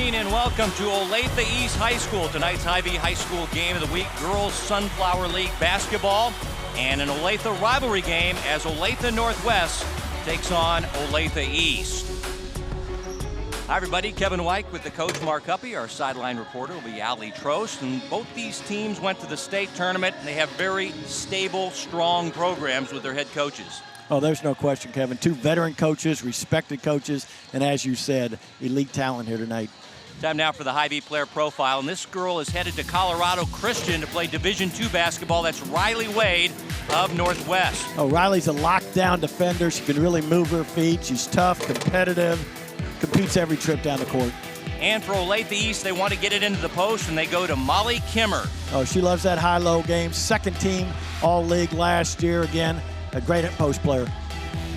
evening and welcome to Olathe East High School. Tonight's Hy-Vee High School game of the week, Girls Sunflower League basketball, and an Olathe rivalry game as Olathe Northwest takes on Olathe East. Hi everybody, Kevin Wyke with the coach Mark Huppy. Our sideline reporter will be Ali Trost, and both these teams went to the state tournament and they have very stable, strong programs with their head coaches. Oh, there's no question, Kevin. Two veteran coaches, respected coaches, and as you said, elite talent here tonight. Time now for the Hy-Vee player profile, and this girl is headed to Colorado Christian to play Division II basketball. That's Riley Wade of Northwest. Oh, Riley's a lockdown defender. She can really move her feet. She's tough, competitive, competes every trip down the court. And for Olathe East, they want to get it into the post, and they go to Molly Kimmer. Oh, she loves that high-low game. Second team All-League last year. Again, a great post player.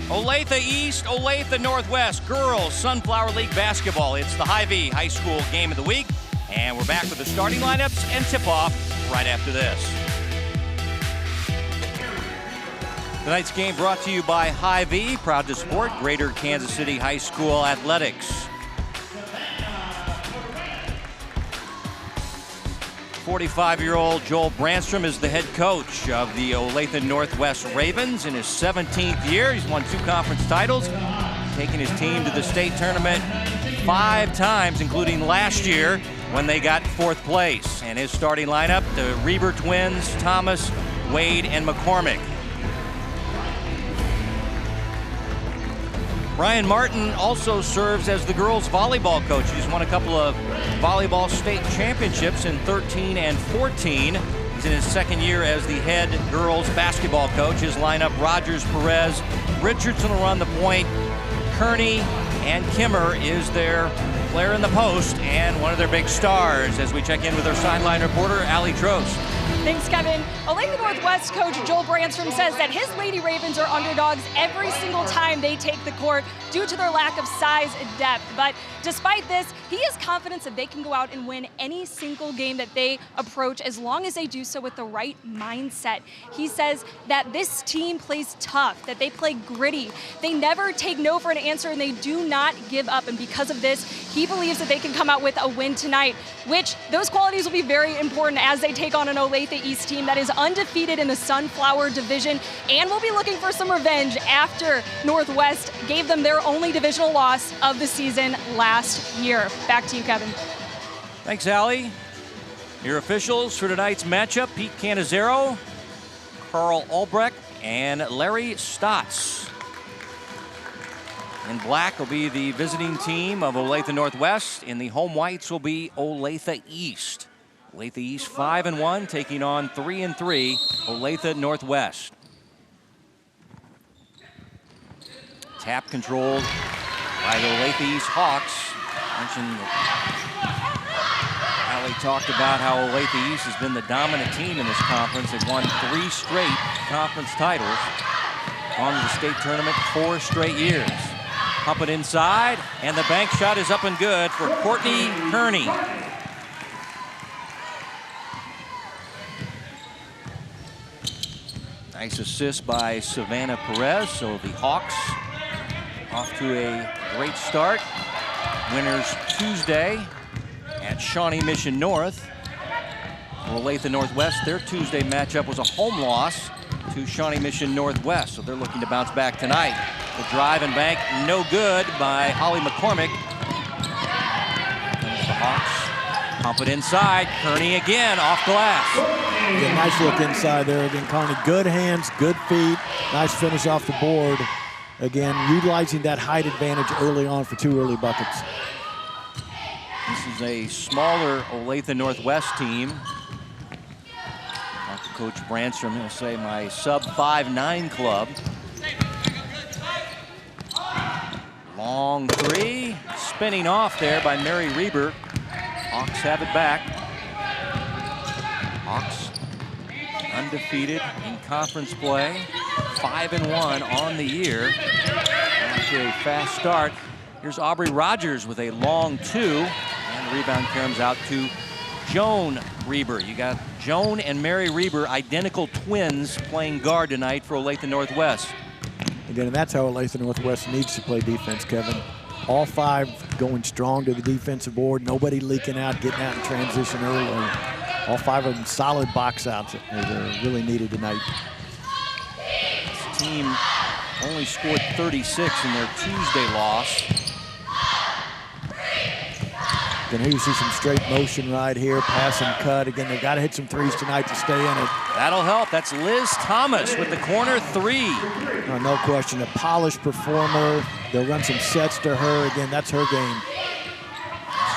Olathe East, Olathe Northwest, Girls Sunflower League basketball. It's the Hy-Vee High School game of the week, and we're back with the starting lineups and tip-off right after this. Tonight's game brought to you by Hy-Vee, proud to support Greater Kansas City High School athletics. 45-year-old Joel Brandstrom is the head coach of the Olathe Northwest Ravens in his 17th year. He's won 2 conference titles, taking his team to the state tournament 5 times, including last year when they got 4th place. And his starting lineup, the Reber twins, Thomas, Wade, and McCormick. Brian Martin also serves as the girls volleyball coach. He's won a couple of volleyball state championships in 13 and 14. He's in his 2nd year as the head girls basketball coach. His lineup, Rogers, Perez, Richardson will run the point. Kearney and Kimmer is their player in the post and one of their big stars as we check in with our sideline reporter, Ali Trost. Thanks, Kevin. Olathe Northwest coach Joel Brandstrom says that his Lady Ravens are underdogs every single time they take the court due to their lack of size and depth. But despite this, he has confidence that they can go out and win any single game that they approach as long as they do so with the right mindset. He says that this team plays tough, that they play gritty. They never take no for an answer, and they do not give up. And because of this, he believes that they can come out with a win tonight, which those qualities will be very important as they take on an Olathe East team that is undefeated in the Sunflower Division and will be looking for some revenge after Northwest gave them their only divisional loss of the season last year. Back to you, Kevin. Thanks, Allie. Your officials for tonight's matchup, Pete Canizero, Carl Albrecht, and Larry Stotts. In black will be the visiting team of Olathe Northwest. In the home whites will be Olathe East. Olathe East 5-1, taking on 3-3 Olathe Northwest. Tap controlled by the Olathe East Hawks. Mentioned Ali talked about how Olathe East has been the dominant team in this conference. They've won 3 straight conference titles. Gone to the state tournament 4 straight years. Pump it inside, and the bank shot is up and good for Courtney Kearney. Nice assist by Savannah Perez, so the Hawks off to a great start. Winners Tuesday at Shawnee Mission North. Olathe Northwest, their Tuesday matchup was a home loss to Shawnee Mission Northwest, so they're looking to bounce back tonight. The drive and bank, no good by Holly McCormick. The Hawks pump it inside. Kearney again off glass. Yeah, nice look inside there again, Kearney. Good hands, good feet. Nice finish off the board. Again, utilizing that height advantage early on for 2 early buckets. This is a smaller Olathe Northwest team. Talk to Coach Brandstrom, he'll say my sub 5'9" club. Long 3, spinning off there by Mary Reber. Hawks have it back. Hawks undefeated in conference play, 5-1 on the year. After a fast start, here's Aubrey Rogers with a long 2, and the rebound comes out to Joan Reber. You got Joan and Mary Reber, identical twins, playing guard tonight for Olathe Northwest. Again, and that's how Olathe Northwest needs to play defense, Kevin. All 5 going strong to the defensive board. Nobody leaking out, getting out in transition early. All 5 of them solid box outs that are really needed tonight. This team only scored 36 in their Tuesday loss. Then here you see some straight motion right here, pass and cut. Again, they've got to hit some threes tonight to stay in it. That'll help. That's Liz Thomas with the corner 3. No question, a polished performer. They'll run some sets to her. Again, that's her game.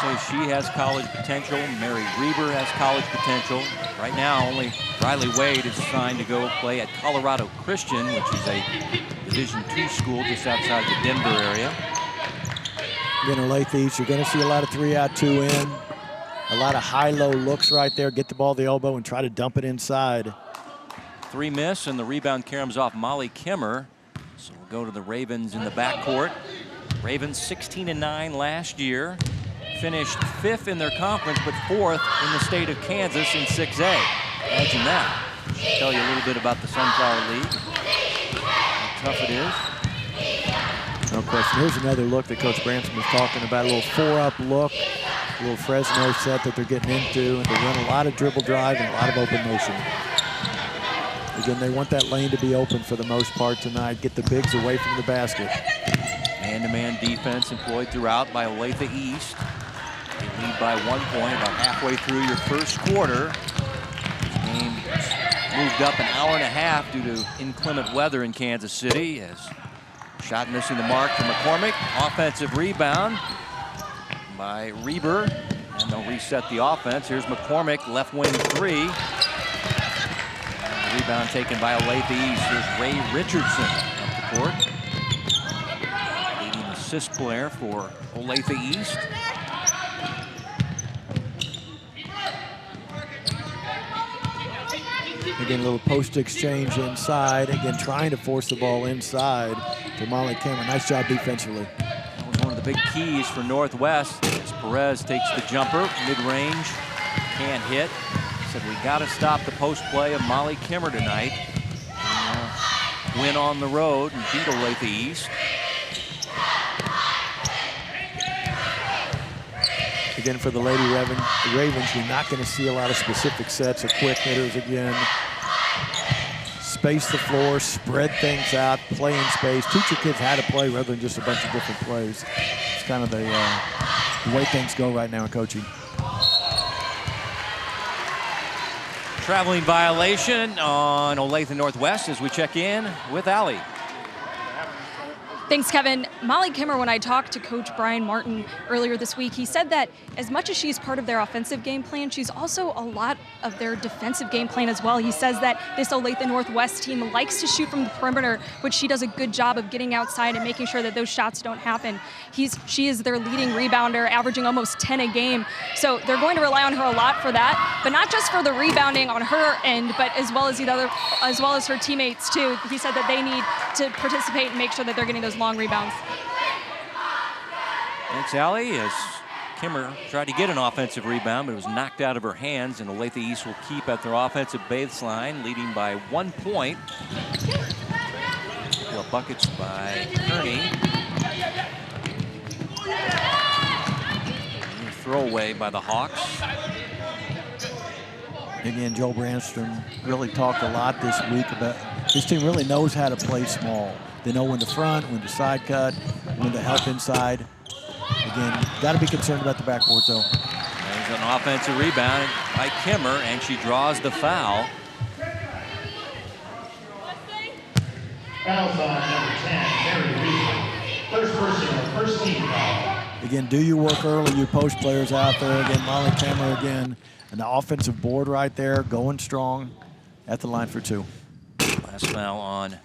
Say she has college potential. Mary Reber has college potential. Right now, only Riley Wade is signed to go play at Colorado Christian, which is a Division II school just outside the Denver area. Again, Olathe East, you're going to see a lot of 3-out, 2 in. A lot of high-low looks right there. Get the ball to the elbow and try to dump it inside. 3 miss, and the rebound comes off Molly Kimmer. So we'll go to the Ravens in the backcourt. Ravens 16-9 last year. Finished 5th in their conference, but 4th in the state of Kansas in 6A. Imagine that. Should tell you a little bit about the Sunflower League. How tough it is. No question. Here's another look that Coach Branson was talking about, a little 4-up look, a little Fresno set that they're getting into, and they run a lot of dribble drive and a lot of open motion. Again, they want that lane to be open for the most part tonight, get the bigs away from the basket. Man-to-man defense employed throughout by Olathe East. They lead by 1 point about halfway through your first quarter. This game moved up an hour and a half due to inclement weather in Kansas City, as shot missing the mark from McCormick. Offensive rebound by Reber, and they'll reset the offense. Here's McCormick, left wing 3. And the rebound taken by Olathe East. Here's Ray Richardson up the court. Leading assist player for Olathe East. Again, a little post exchange inside. Again, trying to force the ball inside to Molly Cameron. Nice job defensively. That was one of the big keys for Northwest as Perez takes the jumper, mid-range, can't hit. Said we got to stop the post play of Molly Kimmer tonight. Win on the road and beat Olathe East. Again, for the Lady Ravens, you're not going to see a lot of specific sets of quick hitters again. Space the floor, spread things out, play in space. Teach your kids how to play rather than just a bunch of different plays. It's kind of the way things go right now in coaching. Traveling violation on Olathe Northwest as we check in with Allie. Thanks, Kevin. Molly Kimmer, when I talked to Coach Brian Martin earlier this week, he said that as much as she's part of their offensive game plan, she's also a lot of their defensive game plan as well. He says that this Olathe Northwest team likes to shoot from the perimeter, which she does a good job of getting outside and making sure that those shots don't happen. She is their leading rebounder, averaging almost 10 a game. So they're going to rely on her a lot for that, but not just for the rebounding on her end, but as well as her teammates too. He said that they need to participate and make sure that they're getting those long rebounds. Thanks, Allie. As Kimmer tried to get an offensive rebound, but it was knocked out of her hands, and Olathe East will keep at their offensive baseline, leading by 1 point. Buckets by Kearney. Throwaway by the Hawks. Again, Joel Brandstrom really talked a lot this week about this team really knows how to play small. They know when to front, when to side cut, when to help inside. Again, got to be concerned about the backboard, though. There's an offensive rebound by Kimmer, and she draws the foul. Foul's on number 10, Mary Reber. First personal, first team foul. Again, do you work early, you post players out there. Again, Molly Kimmer again. And the offensive board right there, going strong at the line for 2. Last foul on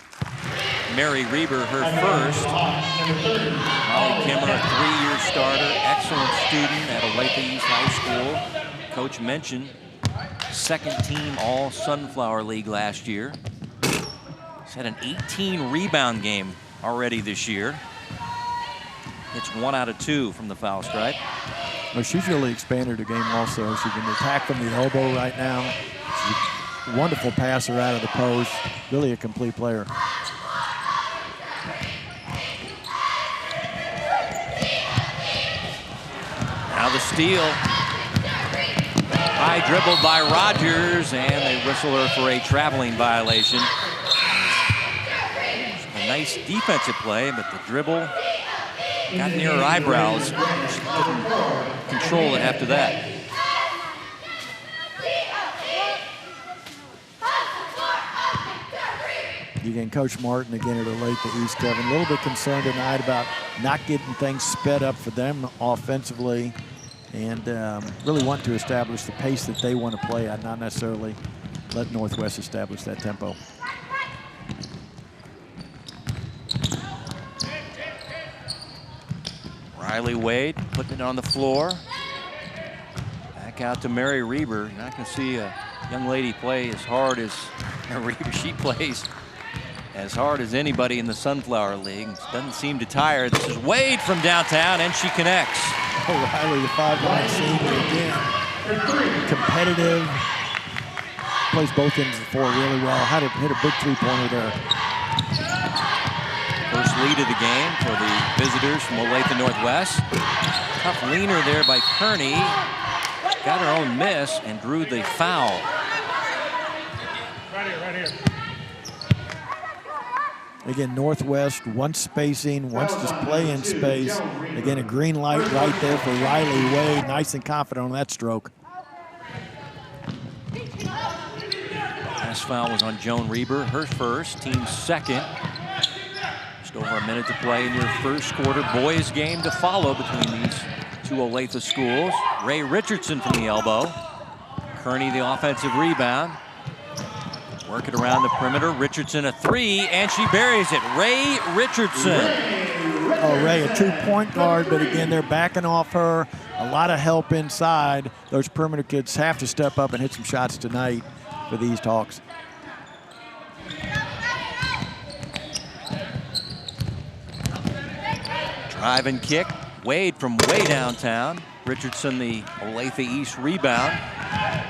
Mary Reber, her first. Molly Kimmer, a 3-year starter, excellent student at Olathe East High School. Coach mentioned second team all Sunflower League last year. She's had an 18 rebound game already this year. It's 1 out of 2 from the foul stripe. Well, she's really expanded her game also. She can attack from the elbow right now. She's a wonderful passer out of the post. Really a complete player. Now the steal. High dribbled by Rogers, and they whistle her for a traveling violation. A nice defensive play, but the dribble got near her eyebrows. She couldn't control it after that. Again, Coach Martin again at Olathe East, Kevin, a little bit concerned tonight about not getting things sped up for them offensively, and really want to establish the pace that they want to play at, not necessarily let Northwest establish that tempo. Riley Wade putting it on the floor. Back out to Mary Reber. You're not going to see a young lady play as hard as Reber. She plays as hard as anybody in the Sunflower League. Doesn't seem to tire. This is Wade from downtown, and she connects. Riley, the 5-line senior again. Competitive. Plays both ends of the floor really well. Had to hit a big three-pointer there. First lead of the game for the visitors from Olathe Northwest. Tough leaner there by Kearney. Got her own miss and drew the foul. Right here. Again, Northwest wants spacing, wants to play in space. Again, a green light right there for Riley Wade. Nice and confident on that stroke. Last foul was on Joan Reber, her first, team's second. Just over a minute to play in your first quarter. Boys game to follow between these two Olathe schools. Ray Richardson from the elbow. Kearney the offensive rebound. Work it around the perimeter. Richardson a three, and she buries it. Ray Richardson. Oh, Ray, a true point guard, but again, they're backing off her. A lot of help inside. Those perimeter kids have to step up and hit some shots tonight for the East Hawks. Drive and kick. Wade from way downtown. Richardson the Olathe East rebound.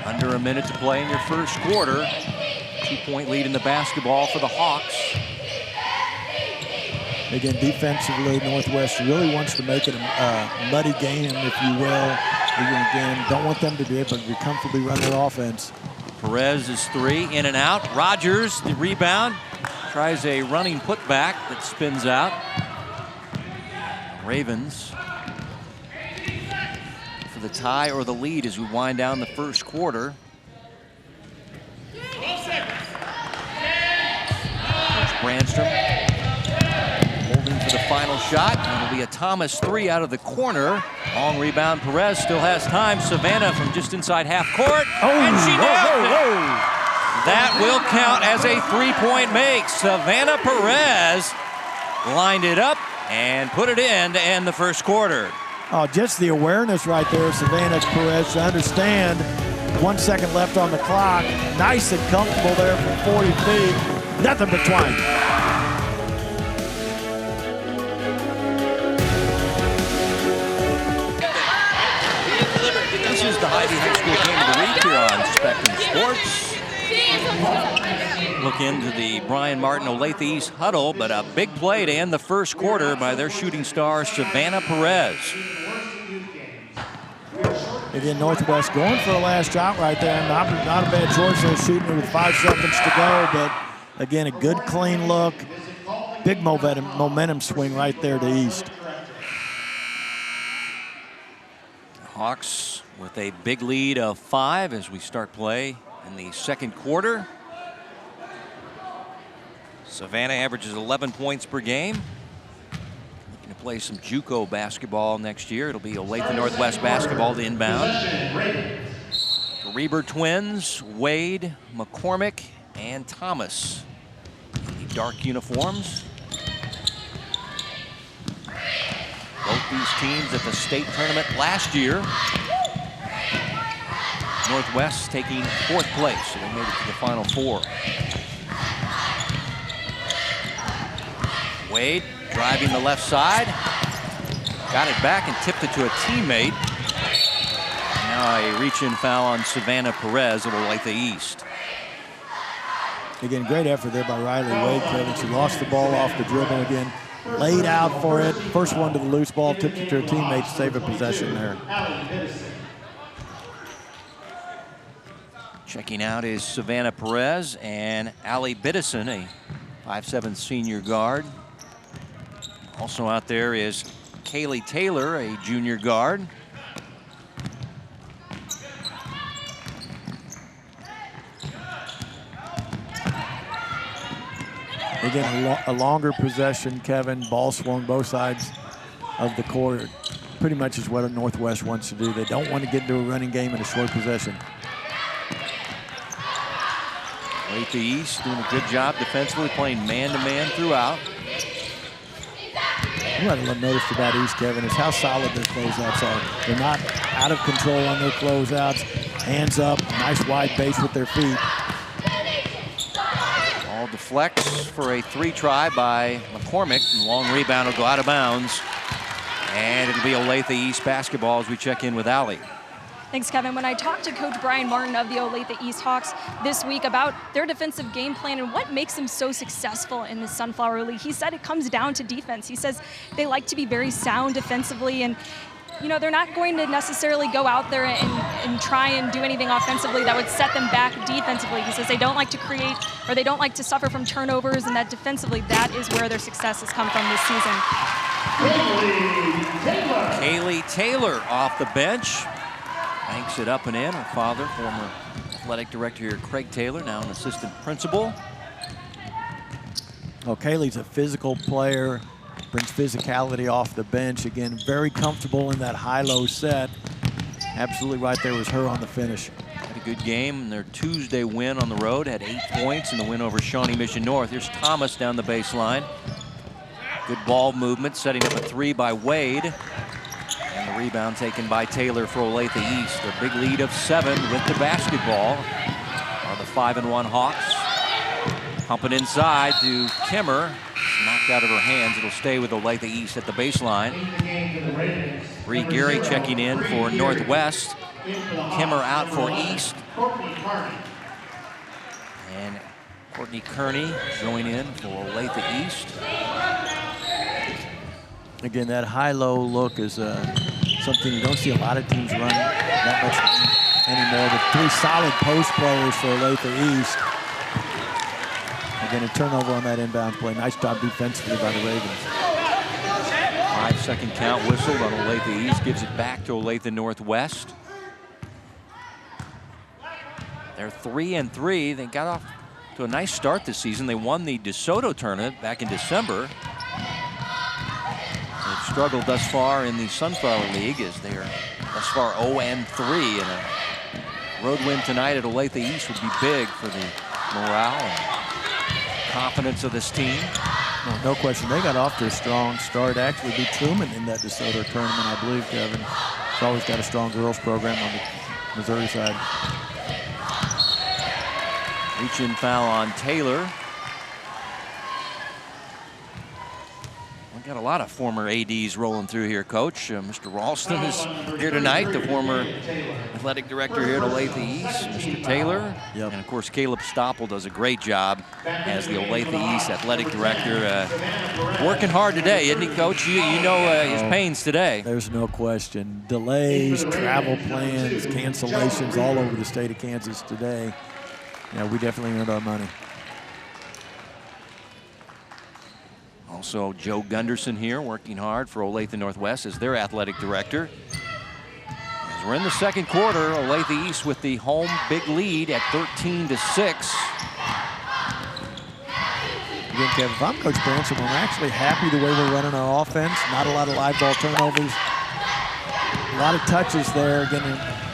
Under a minute to play in your first quarter. 2-point lead in the basketball for the Hawks. Again, defensively, Northwest really wants to make it a muddy game, if you will. Again, don't want them to be able to comfortably run their offense. Perez is three, in and out. Rogers, the rebound. Tries a running putback that spins out. Ravens for the tie or the lead as we wind down the first quarter. Brandstrom holding for the final shot. It'll be a Thomas three out of the corner. Long rebound. Perez still has time. Savannah from just inside half court. And she nailed it. That will count as a three-point make. Savannah Perez lined it up and put it in to end the first quarter. Oh, just the awareness right there, Savannah Perez, to understand 1 second left on the clock. Nice and comfortable there from 40 feet. Nothing but twine. This is the Hy-Vee High School game of the week here on Spectrum Sports. Look into the Brian Martin Olathe East huddle, but a big play to end the first quarter by their shooting star, Savannah Perez. Again, Northwest going for a last shot right there. Not a bad choice. They're shooting it with 5 seconds to go, but again, a good clean look. Big momentum swing right there to East. Hawks with a big lead of 5 as we start play in the second quarter. Savannah averages 11 points per game. Looking to play some JUCO basketball next year. It'll be Olathe Northwest basketball to inbound. The Reber twins, Wade, McCormick, and Thomas in the dark uniforms. Both these teams at the state tournament last year. Northwest taking 4th place, so they made it to the Final Four. Wade driving the left side. Got it back and tipped it to a teammate. Now a reach-in foul on Savannah Perez of Olathe East. Again, great effort there by Riley Wade, Kevin. She lost the ball off the dribble again. laid out for it. First one to the loose ball, tipped it to her teammate to save a possession there. Checking out is Savannah Perez and Allie Biddison, a 5'7" senior guard. Also out there is Kaylee Taylor, a junior guard. Again, a longer possession, Kevin. Ball swung both sides of the court. Pretty much is what Northwest wants to do. They don't want to get into a running game in a short possession. Olathe East doing a good job defensively, playing man-to-man throughout. What I noticed about East, Kevin, is how solid their closeouts are. They're not out of control on their closeouts. Hands up, nice wide base with their feet. Ball deflects for a 3-try by McCormick. And long rebound will go out of bounds. And it'll be Olathe East basketball as we check in with Allie. Thanks, Kevin. When I talked to Coach Brian Martin of the Olathe East Hawks this week about their defensive game plan and what makes them so successful in the Sunflower League, he said it comes down to defense. He says they like to be very sound defensively, and they're not going to necessarily go out there and try and do anything offensively that would set them back defensively. He says they don't like to create, or they don't like to suffer from turnovers, and that defensively, that is where their success has come from this season. Kaylee Taylor off the bench. Banks it up and in. Her father, former athletic director here, Craig Taylor, now an assistant principal. Well, Kaylee's a physical player, brings physicality off the bench. Again, very comfortable in that high-low set. Absolutely right there was her on the finish. Had a good game in their Tuesday win on the road. Had 8 points in the win over Shawnee Mission North. Here's Thomas down the baseline. Good ball movement, setting up a 3 by Wade. And the rebound taken by Taylor for Olathe East. A big lead of 7 with the basketball. Are the 5-1 Hawks. Pumping inside to Kimmer. It's knocked out of her hands. It'll stay with Olathe East at the baseline. Bree Gary checking in for Northwest. Kimmer out for East. And Courtney Kearney going in for Olathe East. Again, that high-low look is something you don't see a lot of teams run that much anymore. The 3 solid post players for Olathe East. Again, a turnover on that inbound play. Nice job defensively by the Ravens. 5-second count whistled on Olathe East. Gives it back to Olathe Northwest. They're 3-3. They got off to a nice start this season. They won the DeSoto tournament back in December. They've struggled thus far in the Sunflower League as they are thus far 0-3. And a road win tonight at Olathe East would be big for the morale and confidence of this team. No question. They got off to a strong start. Actually beat Truman in that DeSoto tournament, I believe, Kevin. It's always got a strong girls program on the Missouri side. Reach-in foul on Taylor. We've got a lot of former ADs rolling through here, Coach. Mr. Ralston is here tonight, the former athletic director here at Olathe East. Mr. Taylor, and of course Caleb Stoppel does a great job as the Olathe East athletic director. Working hard today, isn't he, Coach? You know his pains today. There's no question. Delays, travel plans, cancellations all over the state of Kansas today. Yeah, we definitely earned our money. Also, Joe Gunderson here working hard for Olathe Northwest as their athletic director. As we're in the second quarter, Olathe East with the home big lead at 13-6. Again, Kevin, if I'm Coach Branson, I'm actually happy the way we're running our offense. Not a lot of live ball turnovers. A lot of touches there. Again,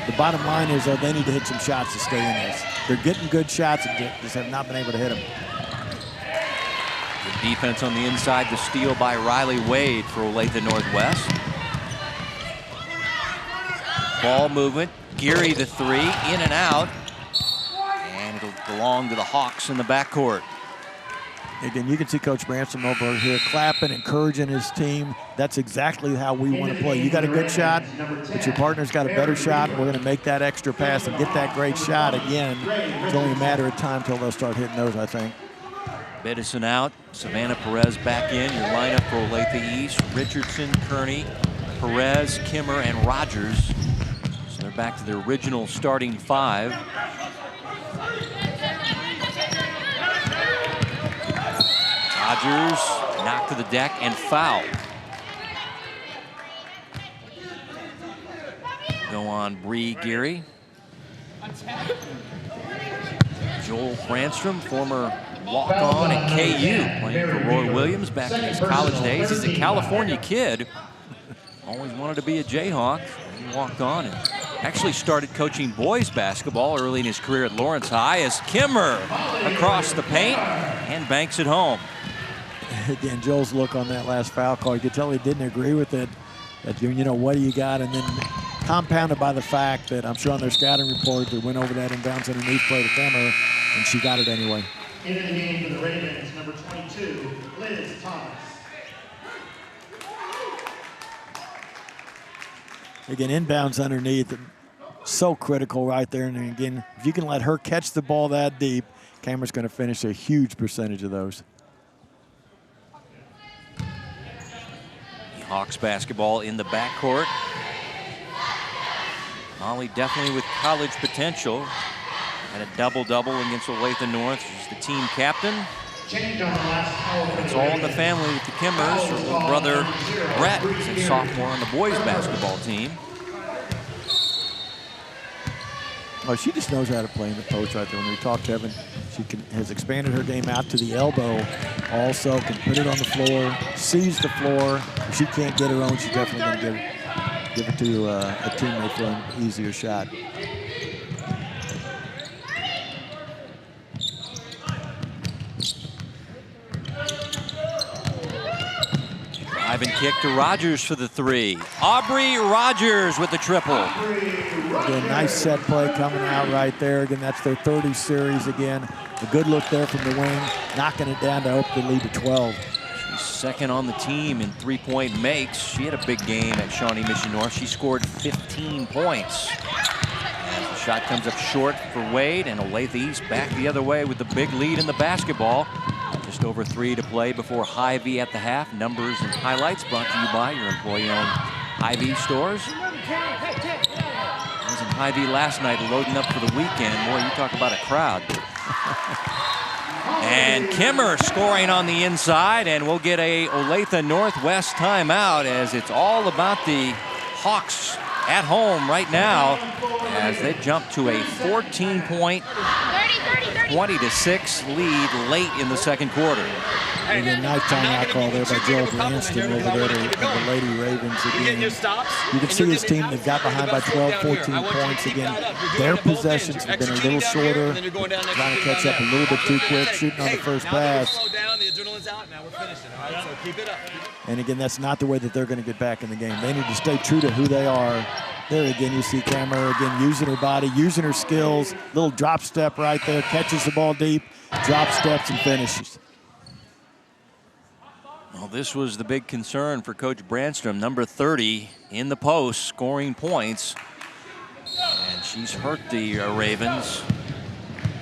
the bottom line is they need to hit some shots to stay in this. They're getting good shots and just have not been able to hit them. Good defense on the inside, the steal by Riley Wade for Olathe Northwest. Ball movement, Geary the 3, in and out. And it'll belong to the Hawks in the backcourt. Again, you can see Coach Branson over here clapping, encouraging his team. That's exactly how we want to play. You got a good shot, but your partner's got a better shot. We're going to make that extra pass and get that great shot again. It's only a matter of time till they'll start hitting those, I think. Biddison out, Savannah Perez back in. Your lineup for Olathe East: Richardson, Kearney, Perez, Kimmer, and Rogers. So they're back to their original starting five. Rogers knocked to the deck and foul. Go on Bree Geary. Joel Brandstrom, former walk-on at KU, playing for Roy Williams back in his college days. He's a California kid. Always wanted to be a Jayhawk. He walked on and actually started coaching boys basketball early in his career at Lawrence High as Kimmer across the paint and banks it home. Again, Joel's look on that last foul call, you could tell he didn't agree with it. That, you know, what do you got? And then compounded by the fact that I'm sure on their scouting report they went over that inbounds underneath play to Kimmer, and she got it anyway. In the game for the Ravens, number 22, Liz Thomas. Again, inbounds underneath, so critical right there. And again, if you can let her catch the ball that deep, Cameron's going to finish a huge percentage of those. Hawks basketball in the backcourt. Molly definitely with college potential. Had a double-double against Olathe North. She's the team captain. It's all in the family with the Kimmers. Her little brother Brett is a sophomore on the boys basketball team. Oh, she just knows how to play in the post right there. When we talk to Evan, she has expanded her game out to the elbow. Also can put it on the floor, sees the floor. If she can't get her own, she's definitely going to give it to a teammate for an easier shot. Driving kick to Rogers for the three. Aubrey Rogers with the triple. Again, nice set play coming out right there. Again, that's their 30 series again. A good look there from the wing, knocking it down to open the lead to 12. She's second on the team in three-point makes. She had a big game at Shawnee Mission North. She scored 15 points. As the shot comes up short for Wade, and Olathe East back the other way with the big lead in the basketball. Just over 3 to play before Hy-Vee at the half. Numbers and highlights brought to you by your employee-owned Hy-Vee stores. I was in Hy-Vee last night loading up for the weekend. Boy, you talk about a crowd. And Kimmer scoring on the inside, and we'll get a Olathe Northwest timeout as it's all about the Hawks at home right now as they jump to a 14-point 20-6 lead late in the second quarter. And a nice timeout call there by Joel Branston over there to the Lady Ravens again. You can see his team, they've got behind by 12, 14 points again. Their possessions have been a little shorter, trying to catch up a little bit too quick, shooting on the first pass. And again, that's not the way that they're going to get back in the game. They need to stay true to who they are. There again, you see Cameron again using her body, using her skills. Little drop step right there, catches the ball deep, drop steps and finishes. Well, this was the big concern for Coach Brandstrom, number 30 in the post, scoring points. And she's hurt the Ravens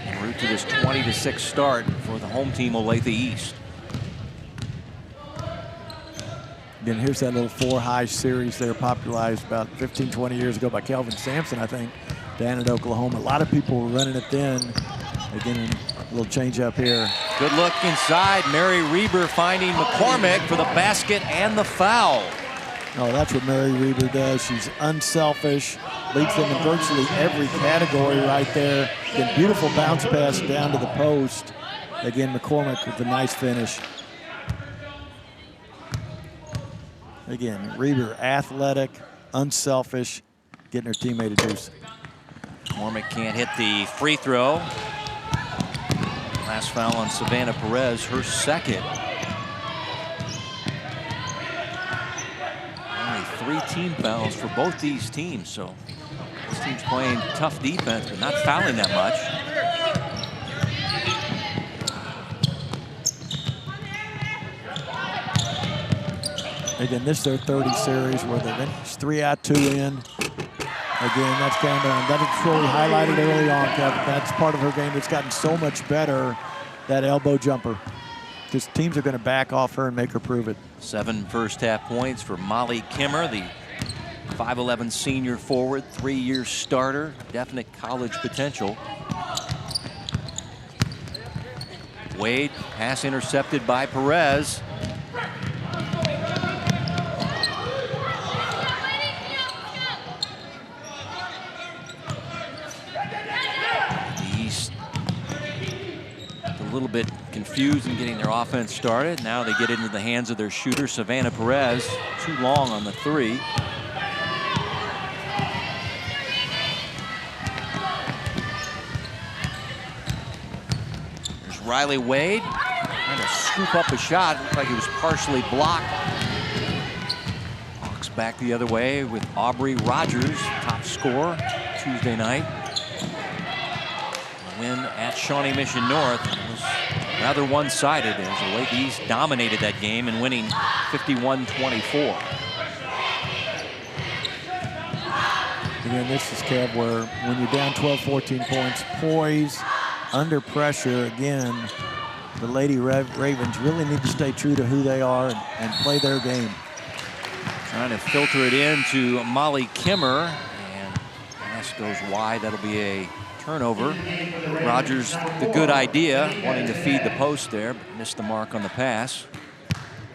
en route to this 20-6 start for the home team, Olathe East. Again, here's that little 4-high series there, popularized about 15, 20 years ago by Kelvin Sampson, I think, down at Oklahoma. A lot of people were running it then. Again, a little change up here. Good look inside. Mary Reber finding McCormick for the basket and the foul. Oh, that's what Mary Reber does. She's unselfish, leads them in virtually every category right there. Again, beautiful bounce pass down to the post. Again, McCormick with a nice finish. Again, Reber, athletic, unselfish, getting her teammate a deuce. McCormick can't hit the free throw. Last foul on Savannah Perez, her second. Only 3 team fouls for both these teams, so this team's playing tough defense, but not fouling that much. Again, this is their 30 series where they've been 3 out, 2 in. Again, that's Cameron. That's really highlighted early on, Kevin. That's part of her game that's gotten so much better, that elbow jumper. because teams are going to back off her and make her prove it. 7 first-half points for Molly Kimmer, the 5'11" senior forward, 3-year starter, definite college potential. Wade, pass intercepted by Perez. The East a little bit confused in getting their offense started. Now they get into the hands of their shooter, Savannah Perez. Too long on the 3. There's Riley Wade trying to scoop up a shot. Looked like it was partially blocked. Hawks back the other way with Aubrey Rogers, top scorer Tuesday night. Win at Shawnee Mission North. It was rather one-sided as Olathe East dominated that game and winning 51-24. Again, this is, Kev, where when you're down 12, 14 points, poise, under pressure, again, the Lady Ravens really need to stay true to who they are and play their game. Trying to filter it into Molly Kimmer, and pass goes wide. That'll be a turnover. Rogers, the good idea, wanting to feed the post there, but missed the mark on the pass.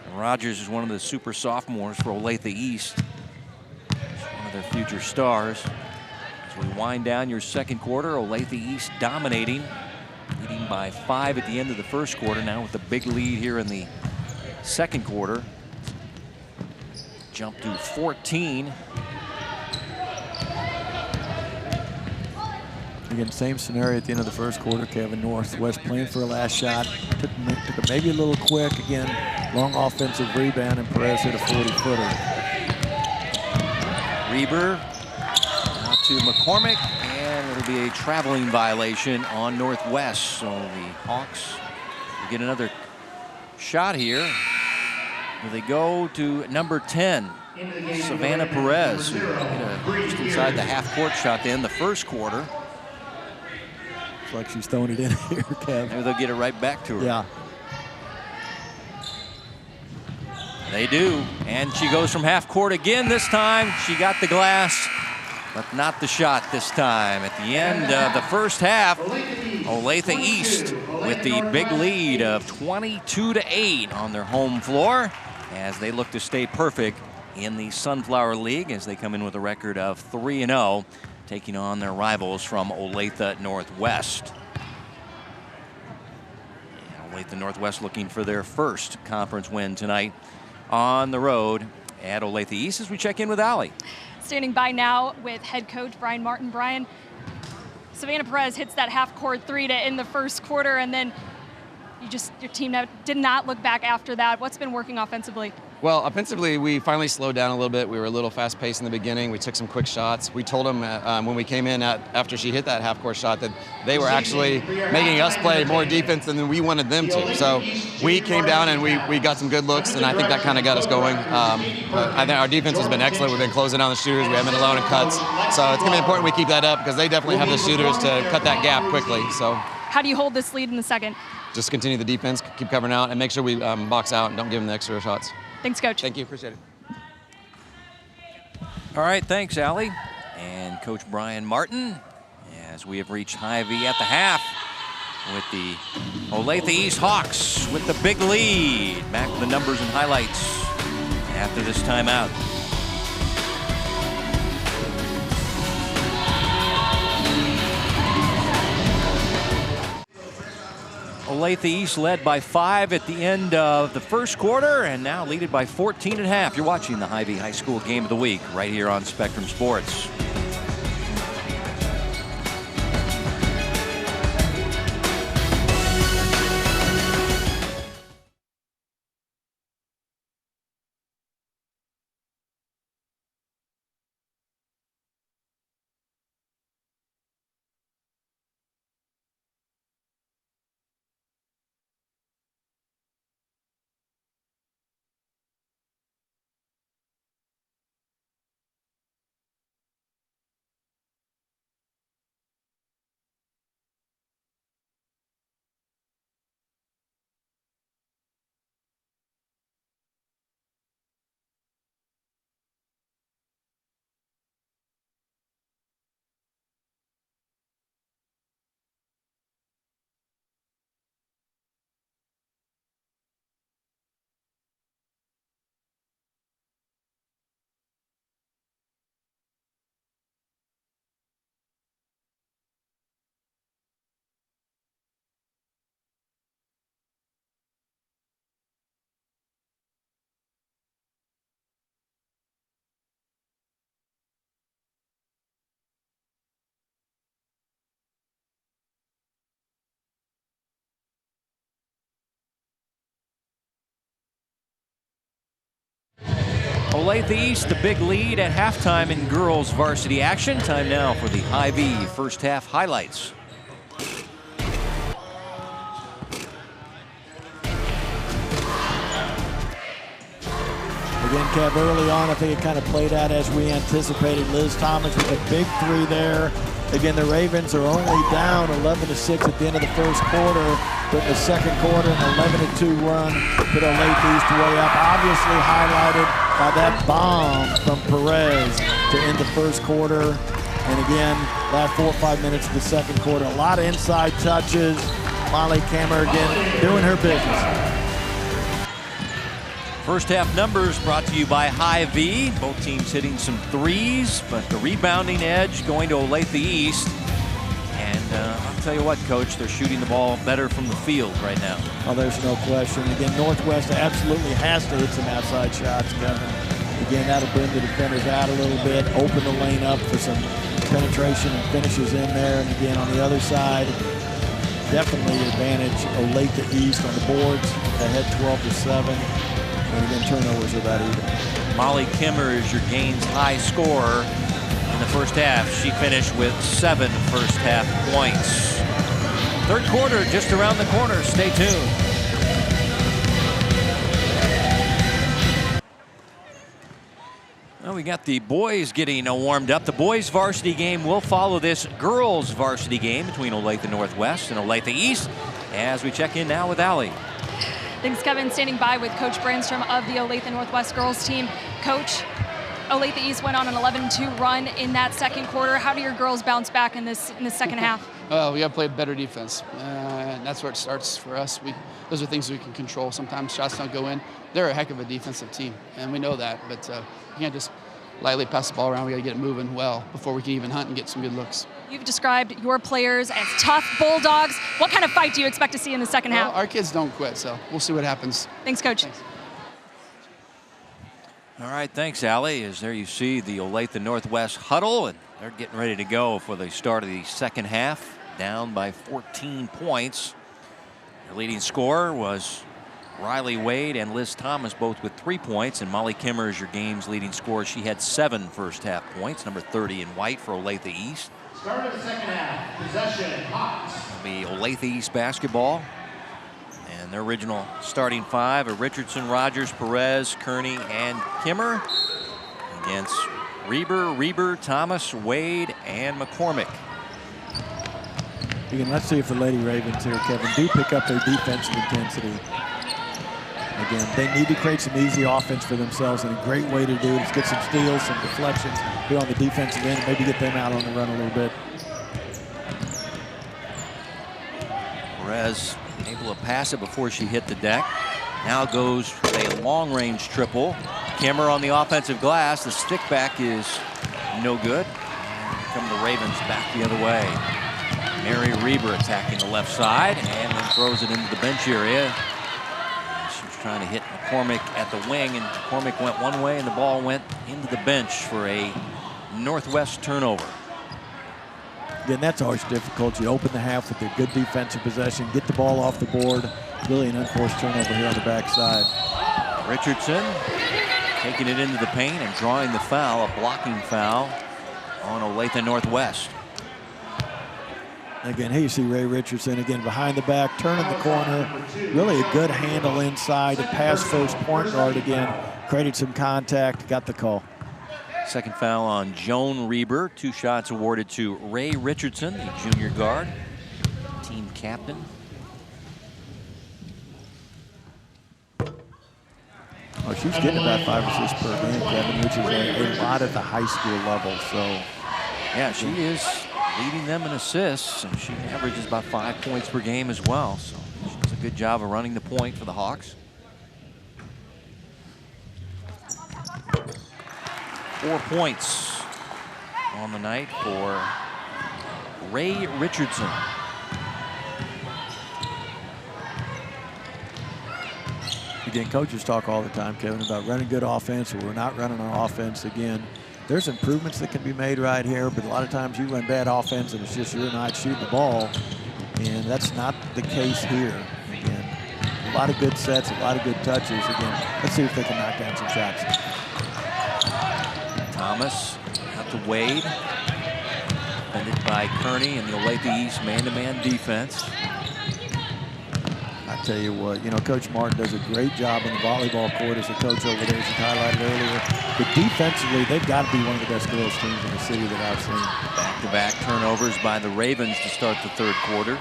And Rogers is one of the super sophomores for Olathe East. One of their future stars. As we wind down your second quarter, Olathe East dominating, leading by 5 at the end of the first quarter. Now with the big lead here in the second quarter. Jump to 14. Again, same scenario at the end of the first quarter. Kevin Northwest playing for a last shot. Took it maybe a little quick. Again, long offensive rebound, and Perez hit a 40-footer. Reber out to McCormick, and it'll be a traveling violation on Northwest. So the Hawks will get another shot here. They go to number 10, Savannah Perez, who hit just inside the half-court shot to end the first quarter. It's like she's throwing it in here, Kev. Maybe they'll get it right back to her. Yeah. They do, and she goes from half court again this time. She got the glass, but not the shot this time. At the end of the first half, Olathe East with the big lead of 22-8 on their home floor as they look to stay perfect in the Sunflower League as they come in with a record of 3-0, taking on their rivals from Olathe Northwest. And Olathe Northwest looking for their first conference win tonight on the road at Olathe East as we check in with Allie. Standing by now with head coach Brian Martin. Brian, Savannah Perez hits that half-court 3 to end the first quarter, and then your team did not look back after that. What's been working offensively? Well, offensively, we finally slowed down a little bit. We were a little fast-paced in the beginning. We took some quick shots. We told them when we came in after she hit that half-court shot that they were actually making us play more defense than we wanted them to. So we came down and we got some good looks, and I think that kind of got us going. I think our defense has been excellent. We've been closing down the shooters. We haven't been alone in cuts. So it's going to be important we keep that up because they definitely have the shooters to cut that gap quickly. So how do you hold this lead in the second? Just continue the defense, keep covering out, and make sure we box out and don't give them the extra shots. Thanks, Coach. Thank you. Appreciate it. All right, thanks, Allie. And Coach Brian Martin, as we have reached Hy-Vee at the half with the Olathe East Hawks with the big lead. Back with the numbers and highlights after this timeout. Olathe East led by 5 at the end of the first quarter and now leaded by 14 at half. You're watching the Hy-Vee High School Game of the Week right here on Spectrum Sports. Olathe East, the big lead at halftime in girls varsity action. Time now for the Hy-Vee first half highlights. Again, Kev, early on, I think it kind of played out as we anticipated. Liz Thomas with a big three there. Again, the Ravens are only down 11-6 at the end of the first quarter, but in the second quarter, an 11-2 run put Olathe East way up, obviously highlighted by that bomb from Perez to end the first quarter. And again, last 4 or 5 minutes of the second quarter, a lot of inside touches. Molly Kammer again doing her business. First half numbers brought to you by Hy-Vee. Both teams hitting some threes, but the rebounding edge going to Olathe East. And I'll tell you what, Coach, they're shooting the ball better from the field right now. Oh, there's no question. Again, Northwest absolutely has to hit some outside shots, Kevin. Again, that'll bring the defenders out a little bit, open the lane up for some penetration and finishes in there. And again, on the other side, definitely advantage Olathe East on the boards, ahead 12-7. And again, turnovers are that even. Molly Kimmer is your gains high scorer in the first half. She finished with 7 first half points. Third quarter just around the corner. Stay tuned. Well, we got the boys getting warmed up. The boys varsity game will follow this girls varsity game between Olathe Northwest and Olathe East as we check in now with Allie. Thanks, Kevin. Standing by with Coach Brandstrom of the Olathe Northwest girls team. Coach, Olathe East went on an 11-2 run in that second quarter. How do your girls bounce back in this second half? Well, we got to play better defense, and that's where it starts for us. Those are things we can control. Sometimes shots don't go in. They're a heck of a defensive team, and we know that. But you can't just lightly pass the ball around. We got to get it moving well before we can even hunt and get some good looks. You've described your players as tough bulldogs. What kind of fight do you expect to see in the second half? Our kids don't quit, so we'll see what happens. Thanks, Coach. Thanks. All right, thanks, Allie. As there you see the Olathe Northwest huddle, and they're getting ready to go for the start of the second half, down by 14 points. Their leading scorer was Riley Wade and Liz Thomas, both with 3 points, and Molly Kimmer is your game's leading scorer. She had 7 first half points, number 30 in white for Olathe East. Start of the second half, possession, Hawks. It'll be Olathe East basketball. And their original starting 5 are Richardson, Rogers, Perez, Kearney, and Kimmer against Reber, Thomas, Wade, and McCormick. Again, let's see if the Lady Ravens here, Kevin, do pick up their defensive intensity. Again, they need to create some easy offense for themselves, and a great way to do it is get some steals, some deflections here on the defensive end, and maybe get them out on the run a little bit. Perez able to pass it before she hit the deck. Now goes a long-range triple. Kimmer on the offensive glass. The stick back is no good. And here come the Ravens back the other way. Mary Reber attacking the left side and then throws it into the bench area. She was trying to hit McCormick at the wing, and McCormick went one way and the ball went into the bench for a Northwest turnover. Again, that's always difficult. You open the half with a good defensive possession, get the ball off the board. Really an unforced turnover here on the backside. Richardson taking it into the paint and drawing the foul, a blocking foul on Olathe Northwest. Again, here you see Ray Richardson again behind the back, turning the corner. Really a good handle inside to pass first point guard again. Created some contact, got the call. Second foul on Joan Reber. 2 shots awarded to Ray Richardson, the junior guard, team captain. Oh, she's getting about 5 assists per game, Kevin, which is a lot at the high school level. So, yeah, she is leading them in assists, and she averages about 5 points per game as well. So she does a good job of running the point for the Hawks. 4 points on the night for Ray Richardson. Again, coaches talk all the time, Kevin, about running good offense, or we're not running on offense. Again, there's improvements that can be made right here, but a lot of times you run bad offense and it's just you're not shooting the ball, and that's not the case here. Again, a lot of good sets, a lot of good touches. Again, let's see if they can knock down some shots. Thomas out to Wade. Defended by Kearney and the Olathe East man-to-man defense. I tell you what, you know, Coach Martin does a great job on the volleyball court as a coach over there, as he highlighted earlier. But defensively, they've got to be one of the best girls teams in the city that I've seen. Back-to-back turnovers by the Ravens to start the third quarter.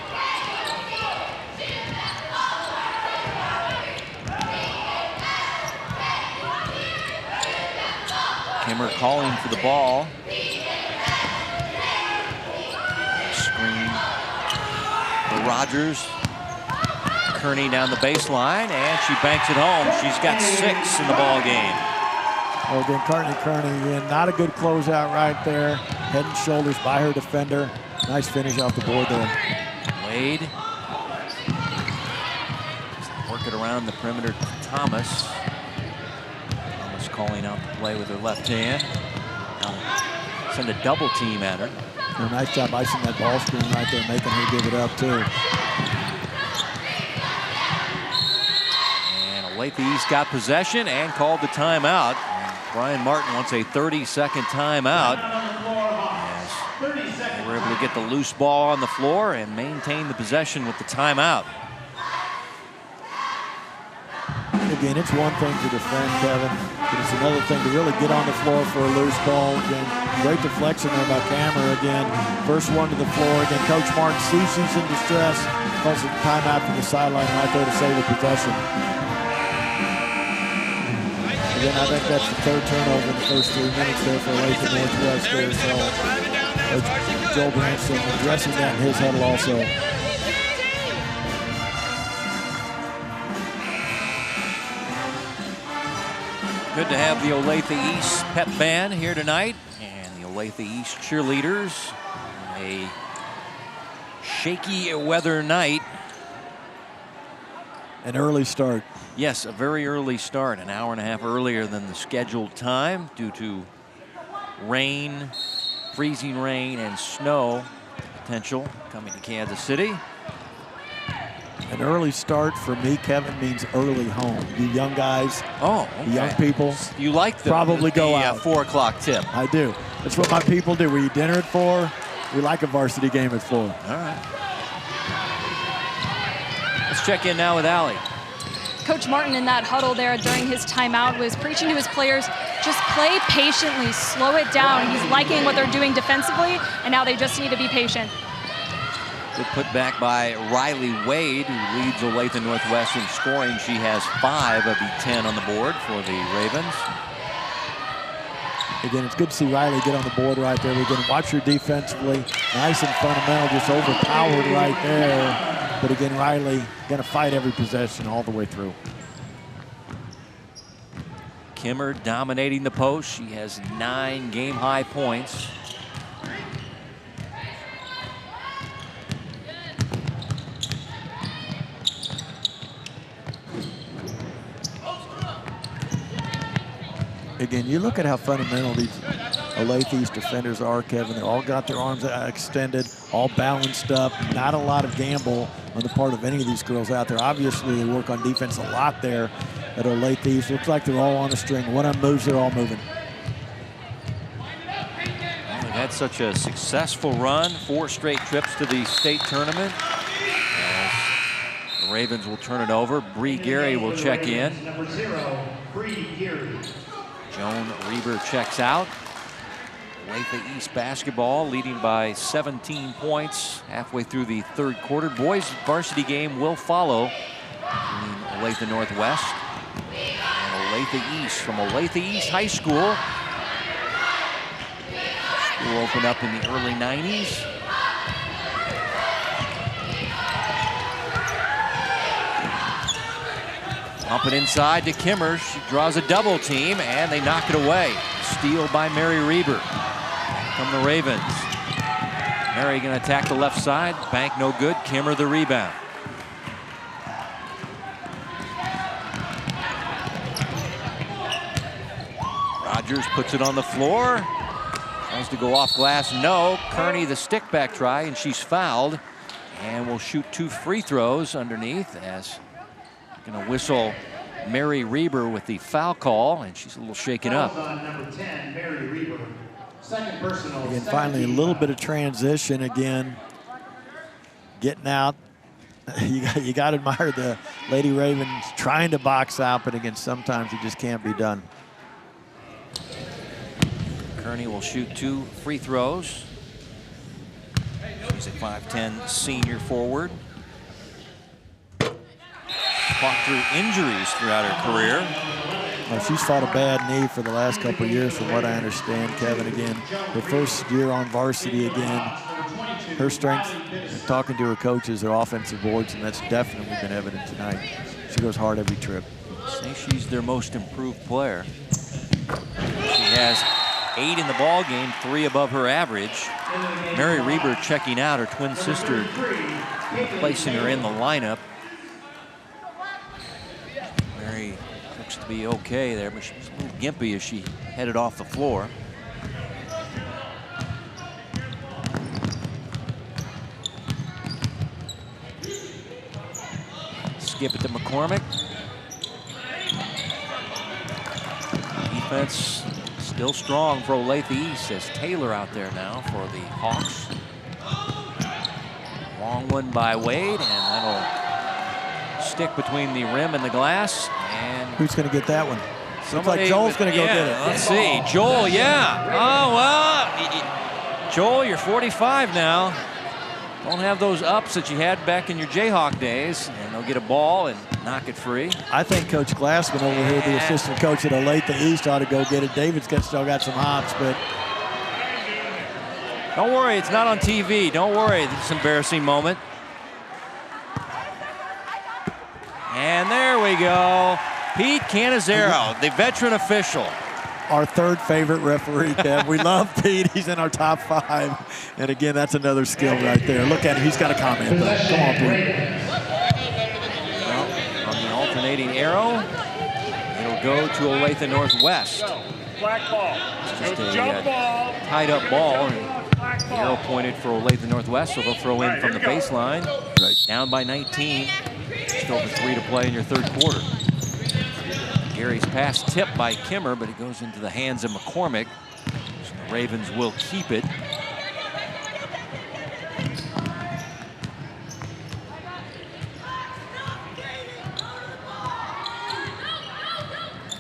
Kimmer calling for the ball. Screen for Rogers. Kearney down the baseline, and she banks it home. She's got 6 in the ball game. Well, again, Kearney again, not a good closeout right there. Head and shoulders by her defender. Nice finish off the board there. Wade. Work it around the perimeter to Thomas. Thomas calling out the play with her left hand. Now send a double team at her. A nice job icing that ball screen right there, making her give it up too. Olathe East got possession and called the timeout. Brian Martin wants a 30-second timeout. As they were able to get the loose ball on the floor and maintain the possession with the timeout. Again, it's one thing to defend, Kevin, but it's another thing to really get on the floor for a loose ball. Again, great deflection there by Camera again. First one to the floor. Again, Coach Martin sees she's in distress, calls a timeout from the sideline right there to save the possession. Again, I think that's the third turnover in the first 3 minutes there for Olathe Northwest there. So Coach Joel Branson addressing that in his huddle also. Good to have the Olathe East pep band here tonight, and the Olathe East cheerleaders. A shaky weather night. An early start. Yes, a very early start, an hour and a half earlier than the scheduled time due to rain, freezing rain, and snow potential coming to Kansas City. An early start for me, Kevin, means early home. You young guys, okay. Young people, you like the probably go out. 4 o'clock tip. I do. That's what my people do. We eat dinner at 4. We like a varsity game at 4. All right. Let's check in now with Allie. Coach Martin in that huddle there during his timeout was preaching to his players, just play patiently, slow it down. He's liking what they're doing defensively, and now they just need to be patient. Good put back by Riley Wade, who leads Olathe Northwest in scoring. She has 5 of the 10 on the board for the Ravens. Again, it's good to see Riley get on the board right there. We're going to watch her defensively. Nice and fundamental, just overpowered right there. But again, Riley going to fight every possession all the way through. Kimmer dominating the post. She has 9 game-high points. Again, you look at how fundamental these Olathe East defenders are, Kevin. They all got their arms extended, all balanced up. Not a lot of gamble on the part of any of these girls out there. Obviously, they work on defense a lot there at Olathe East. Looks like they're all on a string. One of them moves, they're all moving. Well, they've had such a successful run, 4 straight trips to the state tournament. As the Ravens will turn it over. Bree Gary will check in. Number 0, Bree Gary. Joan Reber checks out. Olathe East basketball leading by 17 points halfway through the third quarter. Boys varsity game will follow between Olathe Northwest and Olathe East from Olathe East High School. School opened up in the early 90s. Pump it inside to Kimmer. She draws a double team, and they knock it away. Steal by Mary Reber. From the Ravens. Mary going to attack the left side. Bank no good. Kimmer the rebound. Rogers puts it on the floor. Tries to go off glass. No. Kearney the stick back try, and she's fouled. And will shoot 2 free throws underneath as going to whistle Mary Reber with the foul call, and she's a little shaken up. On number 10, Mary Reber. Second personal. Again, finally a little bit of transition again. Getting out. You got to admire the Lady Ravens trying to box out, but again, sometimes it just can't be done. Kearney will shoot 2 free throws. She's a 5'10" senior forward. Fought through injuries throughout her career. Well, she's fought a bad knee for the last couple of years, from what I understand, Kevin. Again, her first year on varsity again. Her strength, talking to her coaches, her offensive boards, and that's definitely been evident tonight. She goes hard every trip. Say she's their most improved player. She has 8 in the ball game, 3 above her average. Mary Reber checking out, her twin sister placing her in the lineup. Mary looks to be okay there, but she was a little gimpy as she headed off the floor. Skip it to McCormick. Defense still strong for Olathe East as Taylor out there now for the Hawks. Long one by Wade, and that'll stick between the rim and the glass. And who's going to get that one? Looks like Joel's going to go get it. Let's see. Joel, yeah. Oh, well, Joel, you're 45 now. Don't have those ups that you had back in your Jayhawk days, and they'll get a ball and knock it free. I think Coach Glassman over here, the assistant coach at Olathe East, ought to go get it. David's still got some hops, but don't worry, it's not on TV. Don't worry, it's an embarrassing moment. And there we go. Pete Canizero, the veteran official. Our third favorite referee, Kev. We love Pete. He's in our top 5. And again, that's another skill right there. Look at him. He's got a comment, though. Come on, Pete. Well, on the alternating arrow, it'll go to Olathe Northwest. Black ball. It's just a tied-up ball. And the arrow pointed for Olathe Northwest, so they'll throw in from the baseline. Right. Down by 19. Just over 3 to play in your third quarter. Gary's pass tipped by Kimmer, but it goes into the hands of McCormick. So the Ravens will keep it.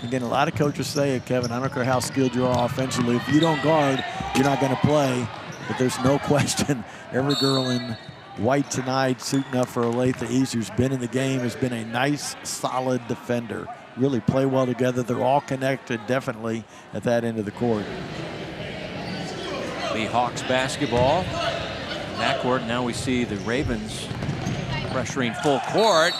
Again, a lot of coaches say it, Kevin. I don't care how skilled you are offensively. If you don't guard, you're not going to play. But there's no question, every girl in white tonight suiting up for Olathe East who's been in the game has been a nice, solid defender. Really play well together. They're all connected, definitely, at that end of the court. The Hawks basketball. Backward, now we see the Ravens pressuring full court.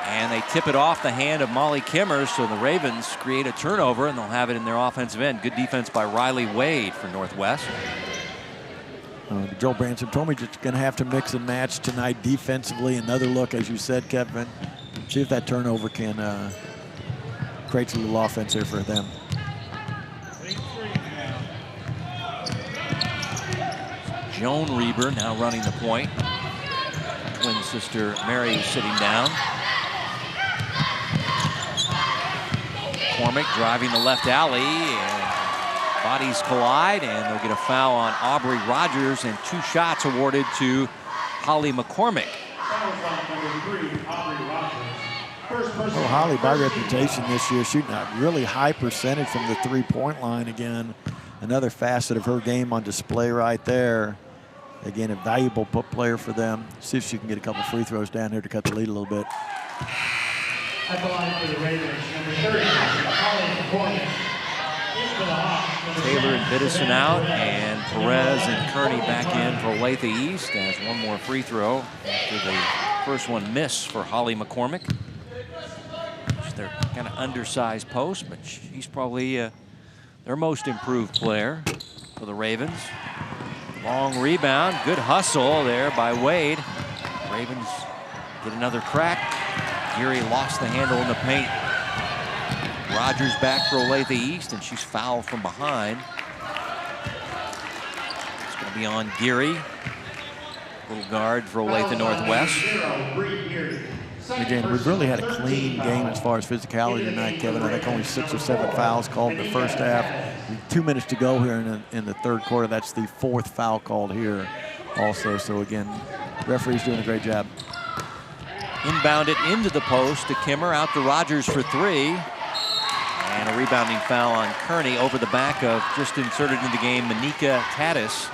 And they tip it off the hand of Molly Kimmer, so the Ravens create a turnover, and they'll have it in their offensive end. Good defense by Riley Wade for Northwest. Joel Branson told me just going to have to mix and match tonight defensively. Another look, as you said, Kevin. See if that turnover can create a little offense here for them. Joan Reber now running the point. Twin sister Mary is sitting down. McCormick driving the left alley, and bodies collide, and they'll get a foul on Aubrey Rogers, and 2 shots awarded to Holly McCormick. Well, Holly, by reputation this year, shooting a really high percentage from the 3-point line again. Another facet of her game on display right there. Again, a valuable player for them. See if she can get a couple free throws down here to cut the lead a little bit. At the line for the Ravens, number 30, Holly McCormick. Into the Hawks. Taylor and Biddison out, and Perez and Kearney back in for Olathe East as one more free throw after the first one missed for Holly McCormick. They're kind of undersized post, but she's probably their most improved player for the Ravens. Long rebound, good hustle there by Wade. Ravens get another crack. Geary lost the handle in the paint. Rogers back for Olathe East, and she's fouled from behind. It's going to be on Geary. Little guard for Olathe Northwest. Again, we've really had a clean game as far as physicality tonight, Kevin. I think only 6 or 7 fouls called in the first half. 2 minutes to go here in the third quarter. That's the 4th foul called here also. So again, referee's doing a great job. Inbounded into the post to Kimmer, out to Rogers for 3. And a rebounding foul on Kearney over the back of just inserted in the game, Manika Tatis.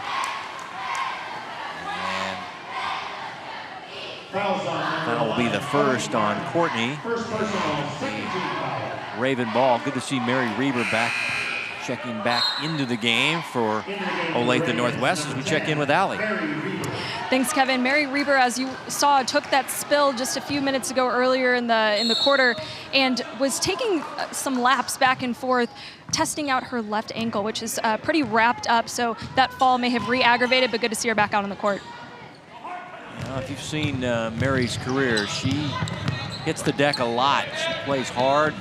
That will be the first on Courtney. Raven ball. Good to see Mary Reber back, checking back into the game for Olathe Northwest as we check in with Allie. Thanks, Kevin. Mary Reber, as you saw, took that spill just a few minutes ago earlier in the quarter and was taking some laps back and forth, testing out her left ankle, which is pretty wrapped up. So that fall may have re-aggravated, but good to see her back out on the court. If you've seen Mary's career, she hits the deck a lot. She plays hard.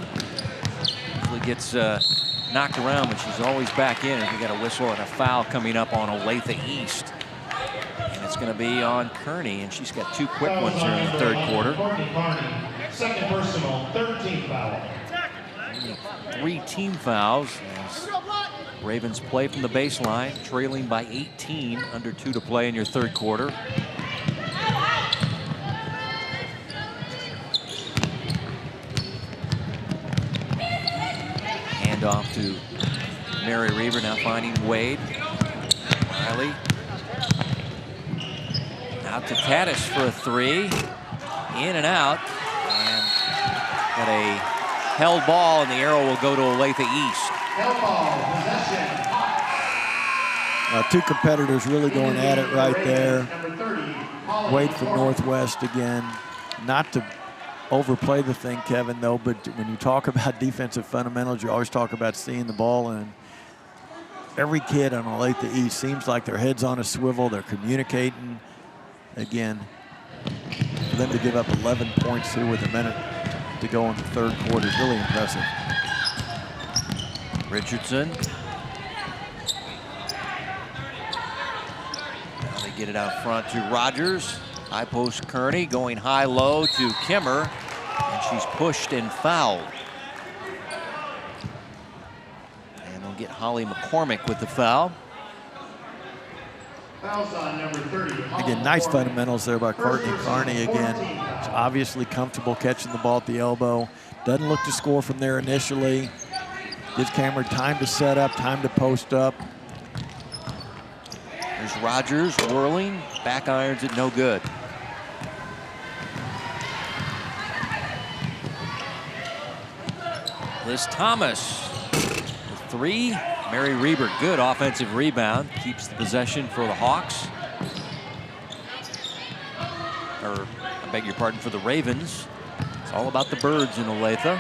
Usually gets knocked around, but she's always back in. And we got a whistle and a foul coming up on Olathe East. And it's going to be on Kearney, and she's got 2 quick ones here in the third quarter. Second personal, 13 foul. 3 team fouls as Ravens play from the baseline, trailing by 18, under 2 to play in your third quarter. Off to Mary Reber, now finding Wade. Riley. Out to Tatis for a 3. In and out. And got a held ball, and the arrow will go to Olathe East. Held ball, possession. 2 competitors really going at it right there. Wade from Northwest again. Not to overplay the thing, Kevin, though, but when you talk about defensive fundamentals, you always talk about seeing the ball, and every kid on Olathe East seems like their head's on a swivel. They're communicating. Again, for them to give up 11 points here with a minute to go in the third quarter is really impressive. Richardson. Now they get it out front to Rogers. High post Kearney, going high-low to Kimmer, and she's pushed and fouled. And they'll get Holly McCormick with the foul. Fouls on number 30. Again, nice fundamentals there by Courtney Kearney again. She's obviously comfortable catching the ball at the elbow. Doesn't look to score from there initially. Gives Cameron time to set up, time to post up. There's Rogers whirling, back irons it no good. Liz Thomas with 3. Mary Reber, good offensive rebound, keeps the possession for the Hawks. Or, I beg your pardon, for the Ravens. It's all about the birds in Olathe.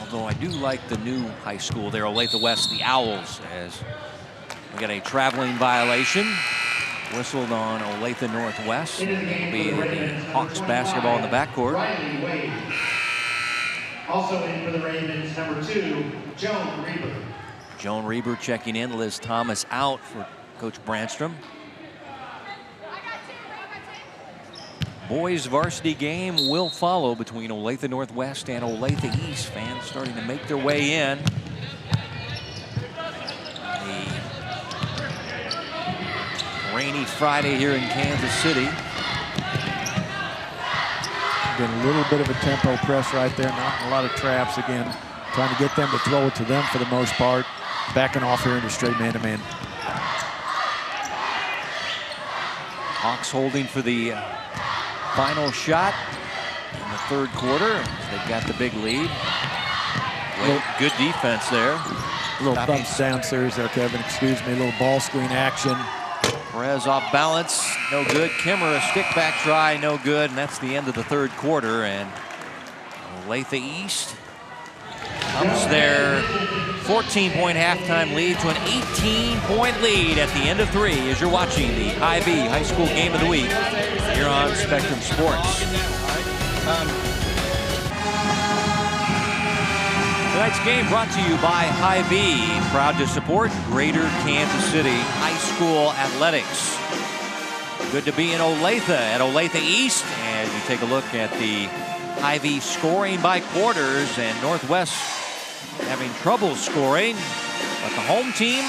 Although I do like the new high school there, Olathe West, the Owls, as we got a traveling violation whistled on Olathe Northwest. It'll be the Hawks basketball in the backcourt. Also in for the Ravens, number 2, Joan Reber. Joan Reber checking in. Liz Thomas out for Coach Brandstrom. Boys varsity game will follow between Olathe Northwest and Olathe East. Fans starting to make their way in. Rainy Friday here in Kansas City. Been a little bit of a tempo press right there, not a lot of traps again. Trying to get them to throw it to them for the most part. Backing off here into straight man-to-man. Hawks holding for the final shot in the third quarter. They've got the big lead. Good defense there. A little thumbs down series there, Kevin. Excuse me. A little ball screen action. Perez off balance, no good. Kimmer, a stick back try, no good. And that's the end of the third quarter. And Olathe East comes their 14-point halftime lead to an 18-point lead at the end of 3 as you're watching the IB High School Game of the Week here on Spectrum Sports. Tonight's game brought to you by Hy-Vee, proud to support Greater Kansas City High School athletics. Good to be in Olathe at Olathe East, and you take a look at the Hy-Vee scoring by quarters, and Northwest having trouble scoring, but the home team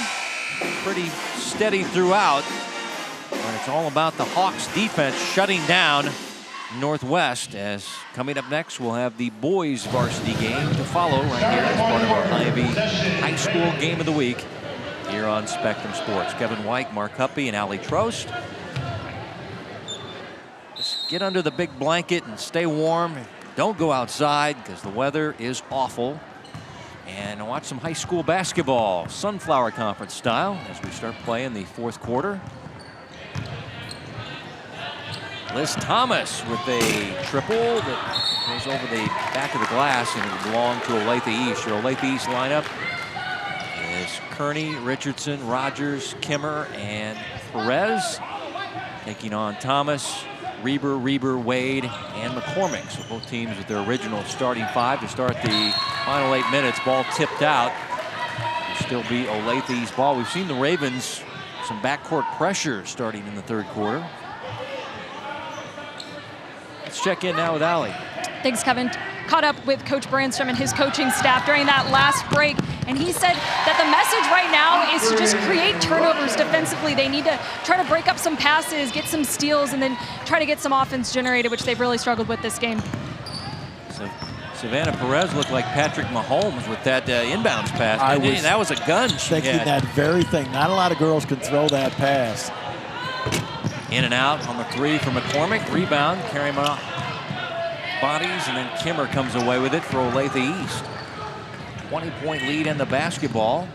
pretty steady throughout. But it's all about the Hawks defense shutting down Northwest. As coming up next, we'll have the boys varsity game to follow right here as part of our Hy-Vee High School Game of the Week here on Spectrum Sports. Kevin White, Mark Huppy, and Allie Trost. Just get under the big blanket and stay warm. Don't go outside because the weather is awful. And watch some high school basketball, Sunflower Conference style, as we start playing the fourth quarter. Liz Thomas with a triple that goes over the back of the glass, and it belonged to Olathe East. Your Olathe East lineup is Kearney, Richardson, Rogers, Kimmer, and Perez. Taking on Thomas, Reber, Wade, and McCormick. So both teams with their original starting five to start the final 8 minutes. Ball tipped out. It'll still be Olathe's ball. We've seen the Ravens some backcourt pressure starting in the third quarter. Let's check in now with Allie. Thanks, Kevin. Caught up with Coach Brandstrom and his coaching staff during that last break, and he said that the message right now is to just create turnovers defensively. They need to try to break up some passes, get some steals, and then try to get some offense generated, which they've really struggled with this game. So Savannah Perez looked like Patrick Mahomes with that inbounds pass. That was a gun she thinking had. that very thing. Not a lot of girls can throw that pass. In and out on the three from McCormick. Rebound, carrying him off bodies, and then Kimmer comes away with it for Olathe East. 20-point lead in the basketball.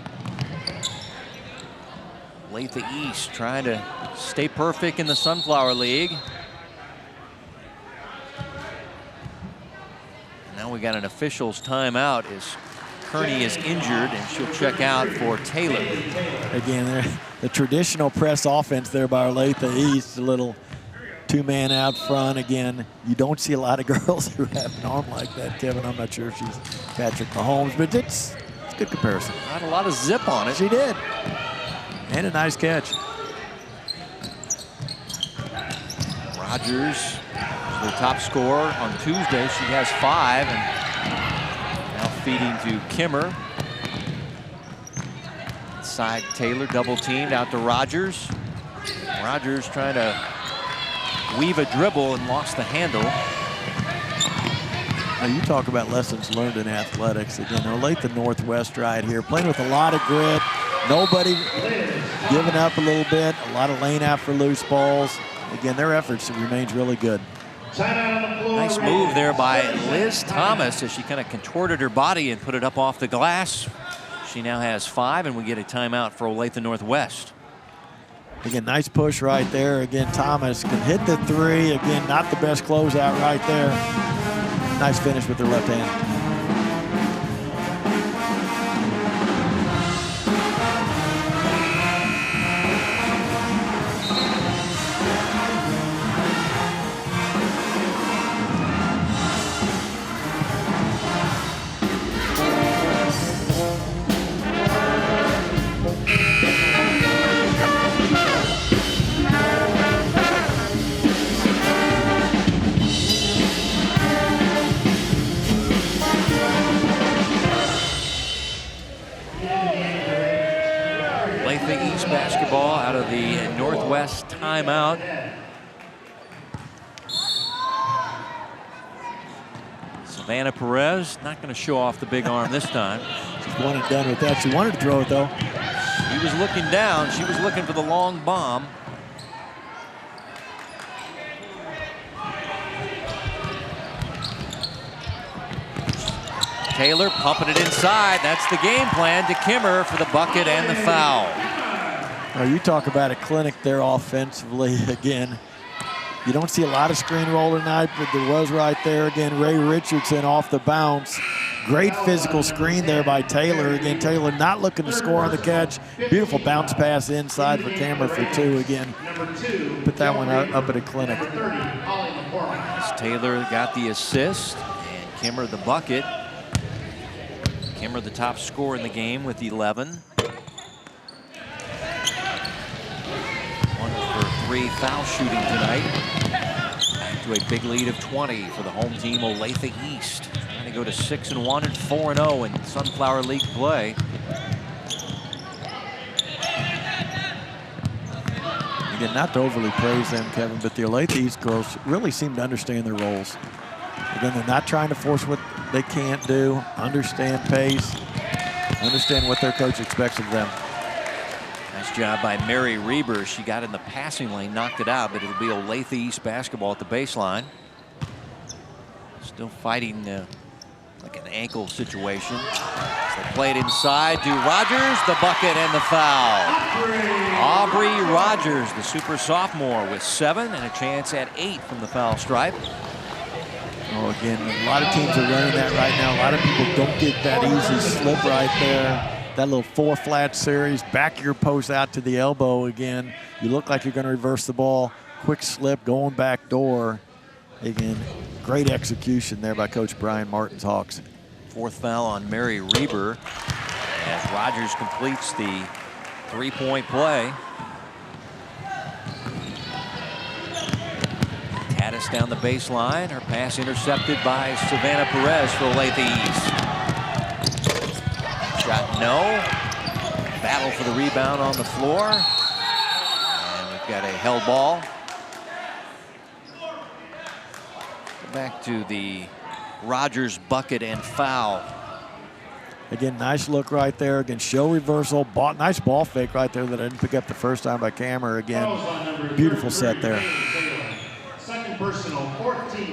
Olathe East trying to stay perfect in the Sunflower League. And now we got an official's timeout as Kearney is injured, and she'll check out for Taylor. Again, the traditional press offense there by Olathe East, a little two-man out front. Again, you don't see a lot of girls who have an arm like that, Kevin. I'm not sure if she's Patrick Mahomes, but it's a good comparison. Not a lot of zip on it. She did. And a nice catch. Rogers, the top scorer on Tuesday. She has 5, and now feeding to Kimmer. Inside Taylor, double teamed out to Rogers. Rogers trying to weave a dribble and lost the handle. Now you talk about lessons learned in athletics. Again, Olathe Northwest right here, playing with a lot of grit. Nobody giving up a little bit. A lot of lane out for loose balls. Again, their efforts remains really good. Nice move there by Liz Thomas as she kind of contorted her body and put it up off the glass. She now has 5, and we get a timeout for Olathe Northwest. Again, nice push right there. Again, Thomas can hit the three. Again, not the best closeout right there. Nice finish with her left hand. Basketball out of the Northwest timeout. Savannah Perez not going to show off the big arm this time. She's one and done with that. She wanted to throw it though. She was looking down. She was looking for the long bomb. Taylor pumping it inside. That's the game plan to Kimmer for the bucket and the foul. Now you talk about a clinic there offensively. Again, you don't see a lot of screen roll tonight, but there was right there. Again, Ray Richardson off the bounce. Great physical screen there by Taylor. Again, Taylor not looking to score on the catch. Beautiful bounce pass inside for Kimmer for 2 again. Put that one up at a clinic. Taylor got the assist, and Kimmer the bucket. Kimmer, the top scorer in the game with 11. 1 for 3 foul shooting tonight. Back to a big lead of 20 for the home team, Olathe East. Trying to go to 6-1 and 4-0 in Sunflower League play. Again, not to overly praise them, Kevin, but the Olathe East girls really seem to understand their roles. Again, they're not trying to force what they can't do, understand pace, understand what their coach expects of them. Nice job by Mary Reber. She got in the passing lane, knocked it out, but it'll be Olathe East basketball at the baseline. Still fighting like an ankle situation. So they play it inside to Rogers, the bucket and the foul. Aubrey Rogers, the super sophomore, with 7 and a chance at 8 from the foul stripe. Oh, again, a lot of teams are running that right now. A lot of people don't get that easy slip right there. That little 4-flat series, back your post out to the elbow again. You look like you're going to reverse the ball. Quick slip, going back door. Again, great execution there by Coach Brian Martin's Hawks. 4th foul on Mary Reber as Rogers completes the 3-point play. Tatis down the baseline. Her pass intercepted by Savannah Perez for Olathe East. Shot no. Battle for the rebound on the floor. And we've got a held ball. Go back to the Rogers bucket and foul. Again, nice look right there. Again, show reversal. Nice ball fake right there that I didn't pick up the first time by Cameron. Again, beautiful set there.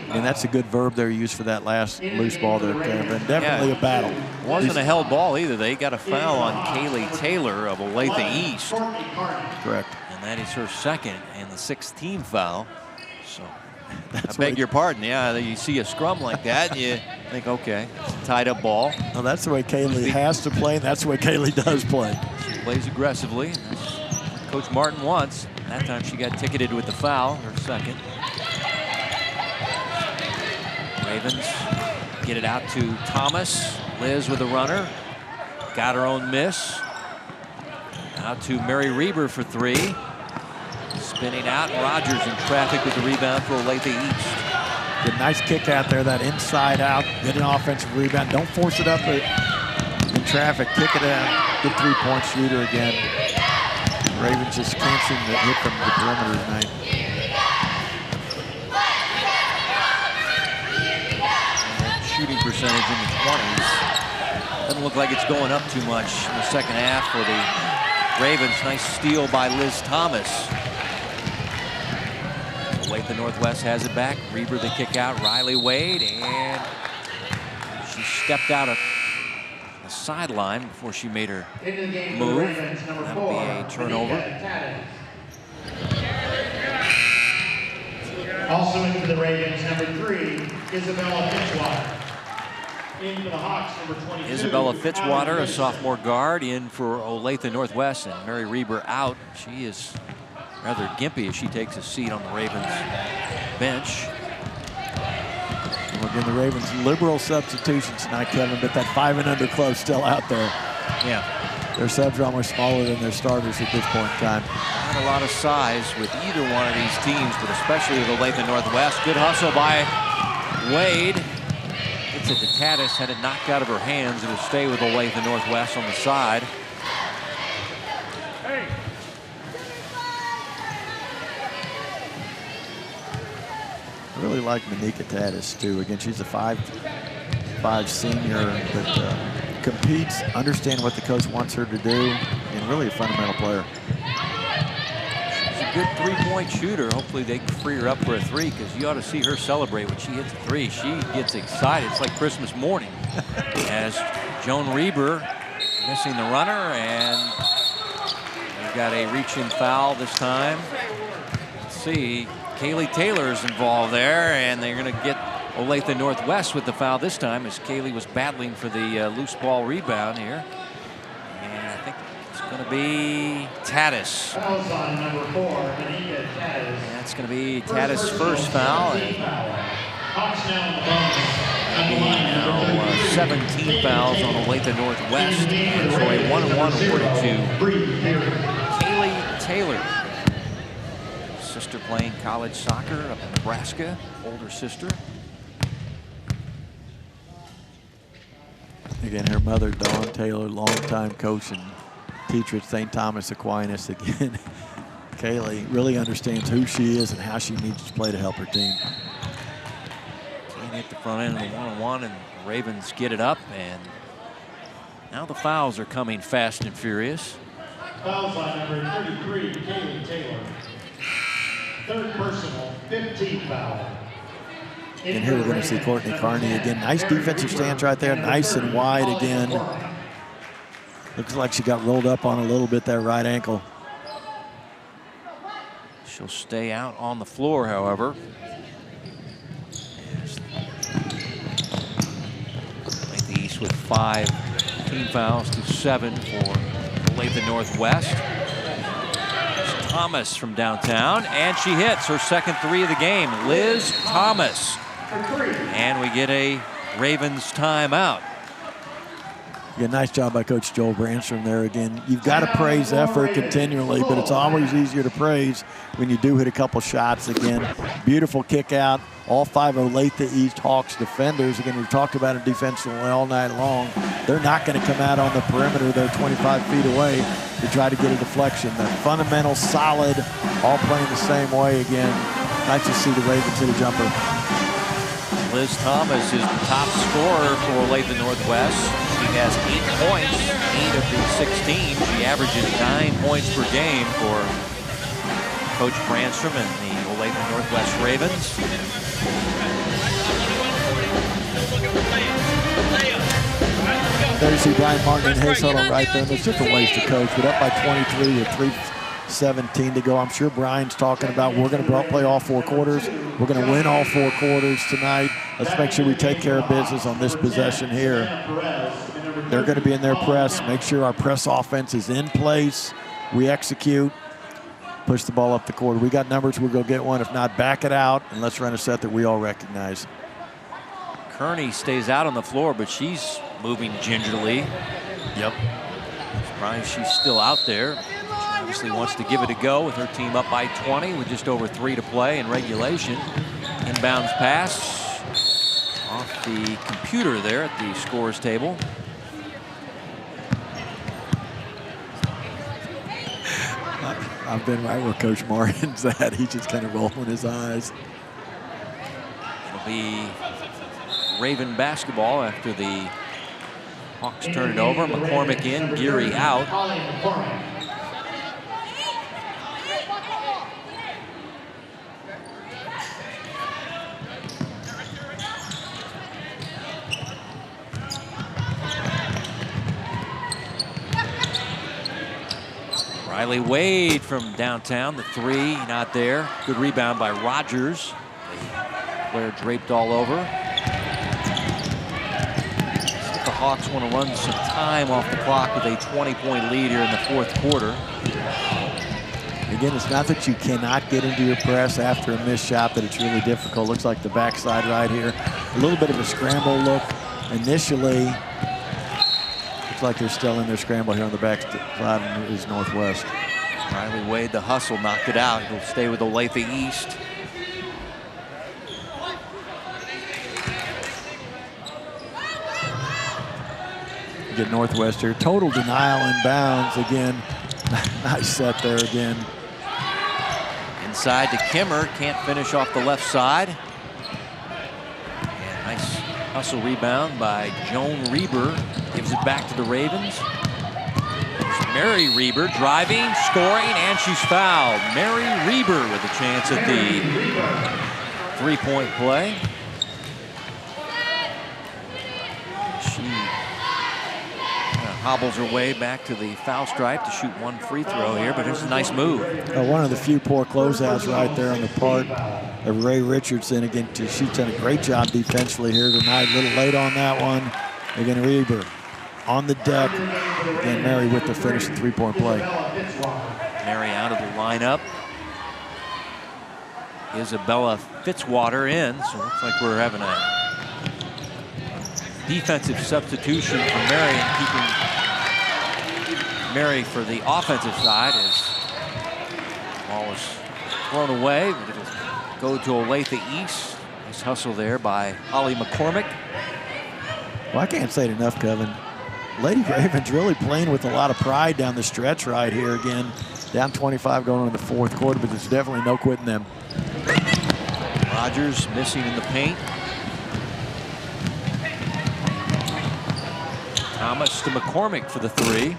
And that's a good verb there used for that last loose ball there, Cameron. Definitely a battle. It wasn't a held ball either. They got a foul on Kaylee Taylor of Olathe East. Correct. And that is her 2nd and the 6th team foul. So I That's beg your pardon. Yeah, you see a scrum like that, you think, okay, it's a tied up ball. Well, that's the way Kaylee has to play, and that's the way Kaylee does play. She plays aggressively. And that's what Coach Martin wants. That time she got ticketed with the foul, her 2nd. Ravens get it out to Thomas. Liz with a runner. Got her own miss. Out to Mary Reber for 3. Spinning out. Rogers in traffic with the rebound for Olathe East. Good, nice kick out there, that inside out. Get an offensive rebound. Don't force it up in traffic. Kick it out. Good 3-point shooter again. Ravens just can't seem to hit from the perimeter tonight. Shooting percentage in the 20s. Doesn't look like it's going up too much in the 2nd half for the Ravens. Nice steal by Liz Thomas. Olathe Northwest has it back. Reber the kick out. Riley Wade, and she stepped out of the sideline before she made her move. That'll be a turnover. Also into the Ravens, number 3, Isabella Fitzwater. In for the Hawks, number 22. Isabella Fitzwater, a sophomore guard, in for Olathe Northwest, and Mary Reber out. She is rather gimpy as she takes a seat on the Ravens bench. Well, again, the Ravens liberal substitutions tonight, Kevin, but that 5 and under club still out there. Yeah. Their subs are almost smaller than their starters at this point in time. Not a lot of size with either one of these teams, but especially with Olathe Northwest. Good hustle by Wade. Gets it to Tatis, had it knocked out of her hands. It'll stay with Olathe Northwest on the side. I really like Manika Tatis, too. Again, she's a 5'5" senior, but competes, understands what the coach wants her to do, and really a fundamental player. She's a good 3-point shooter. Hopefully they can free her up for a 3, because you ought to see her celebrate when she hits a 3. She gets excited. It's like Christmas morning. As Joan Reber missing the runner, and they've got a reach-in foul this time. Let's see. Kaylee Taylor is involved there, and they're going to get Olathe Northwest with the foul this time, as Kaylee was battling for the loose ball rebound here. And I think it's going to be Tatis. Fouls on number 4, Manika Tatis. That's going to be Tatis' first foul. And Hawks now in the bonus. Now 17 fouls on Olathe Northwest, and so a 1-1 awarded to Kaylee Taylor. Sister playing college soccer up in Nebraska, older sister. Again, her mother, Dawn Taylor, longtime coach and teacher at St. Thomas Aquinas. Again, Kaylee really understands who she is and how she needs to play to help her team. Can't hit the front end of the 1-on-1, and the Ravens get it up, and now the fouls are coming fast and furious. Fouls on number 33, Kaylee Taylor. Third personal, 15th foul. And here we're going to see Courtney Carney again. Nice defensive stance right there, nice and wide again. Looks like she got rolled up on a little bit, that right ankle. She'll stay out on the floor, however. Olathe East with 5 team fouls to 7 for Olathe Northwest. It's Thomas from downtown, and she hits her second 3 of the game. Liz Thomas. And we get a Ravens timeout. Yeah, nice job by Coach Joel Branstrom there again. You've got to praise effort continually, but it's always easier to praise when you do hit a couple shots again. Beautiful kick out. All 5 Olathe East Hawks defenders. Again, we've talked about it defensively all night long. They're not going to come out on the perimeter. They're 25 feet away to try to get a deflection. They're fundamental, solid, all playing the same way again. Nice to see the Ravens hit a jumper. Liz Thomas is the top scorer for Olathe Northwest. She has 8 points, 8 of the 16. She averages 9 points per game for Coach Branstrom and the Olathe Northwest Ravens. There you see Brian Martin in his huddle right there. There's different ways to coach, but up by 23 with 3:17 to go. I'm sure Brian's talking about we're going to play all 4 quarters. We're going to win all 4 quarters tonight. Let's make sure we take care of business on this possession here. They're going to be in their press. Make sure our press offense is in place. We execute. Push the ball up the court. We got numbers. We'll go get one. If not, back it out, and let's run a set that we all recognize. Kearney stays out on the floor, but she's moving gingerly. Yep. Surprised she's still out there. Obviously wants to give it a go with her team up by 20 with just over 3 to play in regulation. Inbounds pass off the computer there at the scores table. I've been right where Coach Martin's at. He's just kind of rolling his eyes. It'll be Raven basketball after the Hawks turn it over. McCormick in, Geary out. Riley Wade from downtown, the 3, not there. Good rebound by Rogers. Player draped all over. The Hawks want to run some time off the clock with a 20-point lead here in the 4th quarter. Again, it's not that you cannot get into your press after a missed shot, but it's really difficult. Looks like the backside right here. A little bit of a scramble look initially. Looks like they're still in their scramble here on the back side is Northwest. Riley Wade, the hustle, knocked it out. He'll stay with Olathe East. Get Northwest here. Total denial in bounds again. Nice set there again. Inside to Kimmer, can't finish off the left side. And nice hustle rebound by Joan Reber. Gives it back to the Ravens. There's Mary Reber driving, scoring, and she's fouled. Mary Reber with a chance at the 3-point play. She hobbles her way back to the foul stripe to shoot 1 free throw here, but it's a nice move. One of the few poor closeouts right there on the part of Ray Richardson. Again, she's done a great job defensively here tonight. A little late on that one. Again, Reber on the deck. Again, Mary with the finish, the 3-point play. Mary out of the lineup. Isabella Fitzwater in, so it looks like we're having a defensive substitution for Mary and keeping Mary for the offensive side as the ball is thrown away, but it'll go to Olathe East. Nice hustle there by Holly McCormick. Well, I can't say it enough, Kevin. Lady Ravens really playing with a lot of pride down the stretch right here again. Down 25 going into the fourth quarter, but there's definitely no quitting them. Rogers missing in the paint. Thomas to McCormick for the three.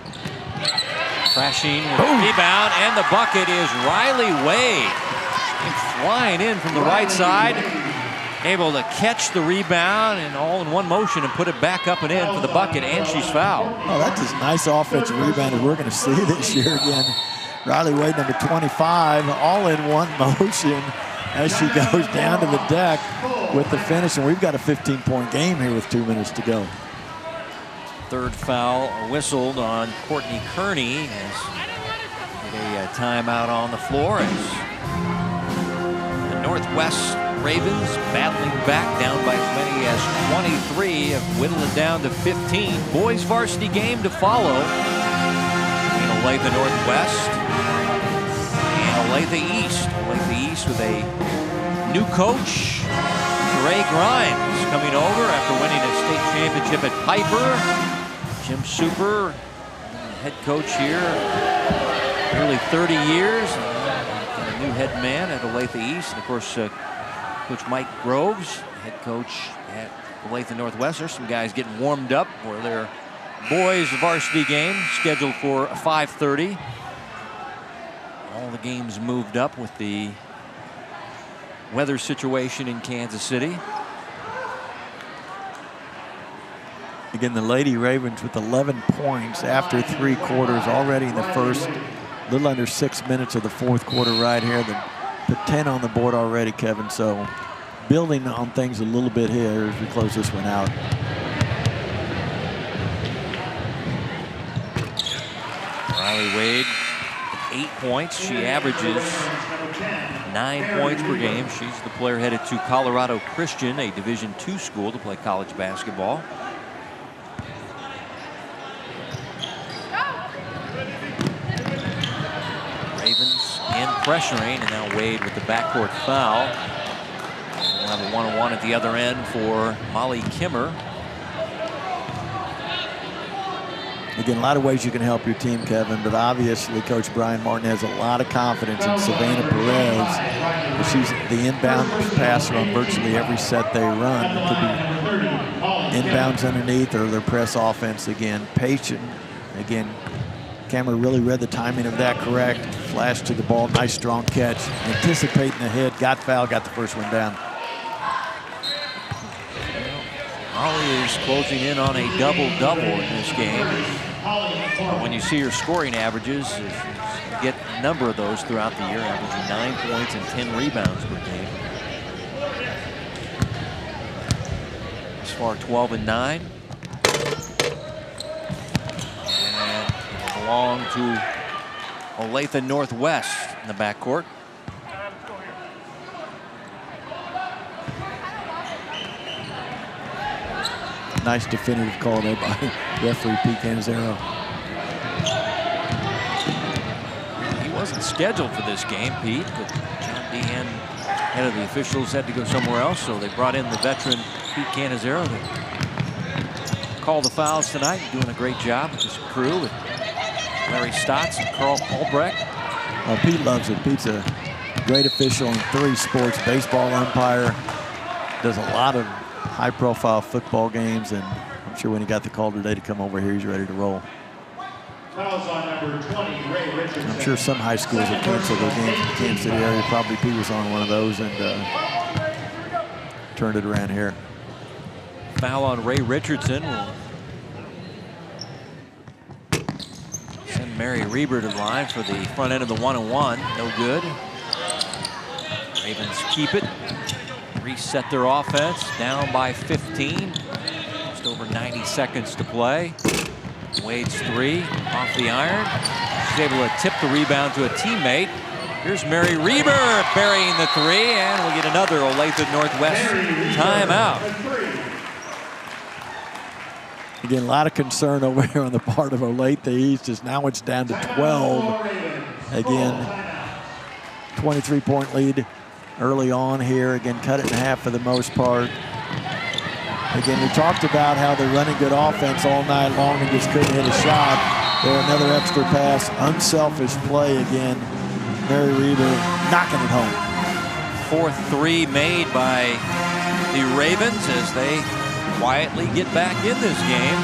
Crashing with the rebound, and the bucket is Riley Wade. Flying in from the right side. Able to catch the rebound and all in one motion and put it back up and in for the bucket, and she's fouled. Oh, that's a nice offensive rebound that we're going to see this year again. Riley Wade, number 25, all in one motion as she goes down to the deck with the finish, and we've got a 15-point game here with 2 minutes to go. Third foul whistled on Courtney Kearney as a timeout on the floor as the Northwest Ravens battling back, down by as many as 23, have whittled it down to 15. Boys varsity game to follow in Olathe Northwest and Olathe East. Olathe East with a new coach, Ray Grimes, coming over after winning a state championship at Piper. Jim Super, head coach here, nearly 30 years. And a new head man at Olathe East. And of course, Coach Mike Groves, head coach at Olathe Northwest. There's some guys getting warmed up for their boys varsity game scheduled for 5:30. All the games moved up with the weather situation in Kansas City. Again, the Lady Ravens with 11 points after 3 quarters already in the first, little under 6 minutes of the fourth quarter right here. The 10 on the board already, Kevin. So building on things a little bit here as we close this one out. Riley Wade, 8 points. She averages 9 points per game. She's the player headed to Colorado Christian, a Division II school, to play college basketball. Ravens in pressuring, and now Wade with the backcourt foul. We'll have a one-on-one at the other end for Molly Kimmer. Again, a lot of ways you can help your team, Kevin, but obviously Coach Brian Martin has a lot of confidence in Savannah Perez. She's the inbound passer on virtually every set they run. It could be inbounds underneath or their press offense again. Patient, again, Cameron really read the timing of that correct. Flash to the ball, nice strong catch. Anticipating the hit, got fouled, got the first one down. Molly is closing in on a double-double in this game. When you see her scoring averages, you get a number of those throughout the year, averaging 9 points and 10 rebounds per game. As far 12 and 9. And it belonged to Olathe Northwest in the backcourt. Nice definitive call there by referee Pete Canizero. He wasn't scheduled for this game, Pete, but John Dehan, head of the officials, had to go somewhere else, so they brought in the veteran Pete Canizero to call the fouls tonight. Doing a great job with his crew with Larry Stotts and Carl Albrecht. Oh, Pete loves it. Pete's a great official in 3 sports, baseball umpire, does a lot of high-profile football games, and I'm sure when he got the call today to come over here, he's ready to roll. Fouls on number 20, Ray Richardson. I'm sure some high schools have canceled their games in the Kansas City area. Probably Pete was on one of those and turned it around here. Foul on Ray Richardson will send Mary Reber to the line for the front end of the one-on-one. No good. Ravens keep it. Reset their offense, down by 15. Just over 90 seconds to play. Wade's 3 off the iron. She's able to tip the rebound to a teammate. Here's Mary Reber burying the 3, and we'll get another Olathe Northwest timeout. Again, a lot of concern over here on the part of Olathe East as now it's down to 12. Again, 23-point lead early on here. Again, cut it in half for the most part. Again, we talked about how they're running good offense all night long and just couldn't hit a shot. There, another extra pass, unselfish play again. Mary Reber knocking it home. 4th 3 made by the Ravens as they quietly get back in this game.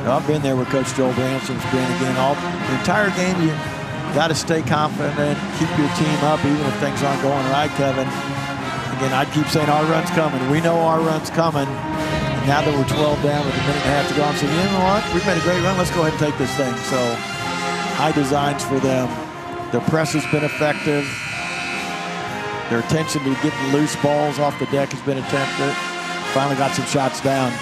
I've been there with Coach Joel Branson's been. Again, the entire game you got to stay confident, keep your team up even if things aren't going right, Kevin. Again, I'd keep saying our run's coming. We know our run's coming. And now that we're 12 down with a minute and a half to go, I'm saying, you know what? We've made a great run. Let's go ahead and take this thing. So high designs for them. Their press has been effective. Their attention to getting loose balls off the deck has been attempted. Finally got some shots down.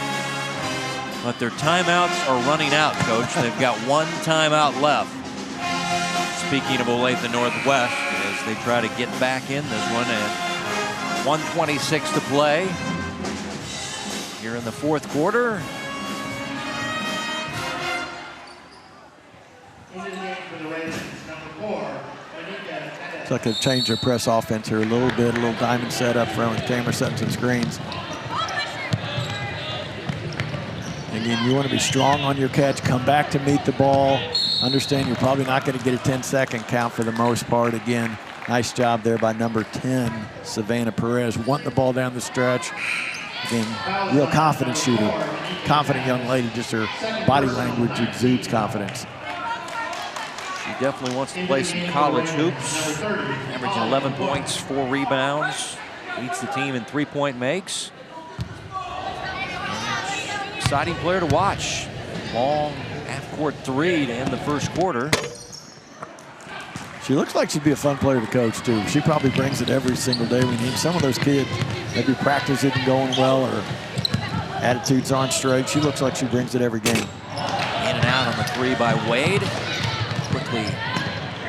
But their timeouts are running out, Coach. They've got 1 timeout left. Speaking of Olathe Northwest, as they try to get back in this one, and 1:26 to play here in the 4th quarter. It's like they've changed their press offense here a little bit, a little diamond set up front with the camera setting some screens. Again, you want to be strong on your catch, come back to meet the ball. Understand you're probably not going to get a 10-second count for the most part. Again, nice job there by number 10, Savannah Perez, wanting the ball down the stretch. Again, real confident shooter. Confident young lady, just her body language exudes confidence. She definitely wants to play some college hoops. Averaging 11 points, 4 rebounds. Leads the team in 3-point makes. Exciting player to watch. Long half-court 3 to end the 1st quarter. She looks like she'd be a fun player to coach, too. She probably brings it every single day. We need some of those kids, maybe practice isn't going well or attitudes aren't straight. She looks like she brings it every game. In and out on the 3 by Wade. Quickly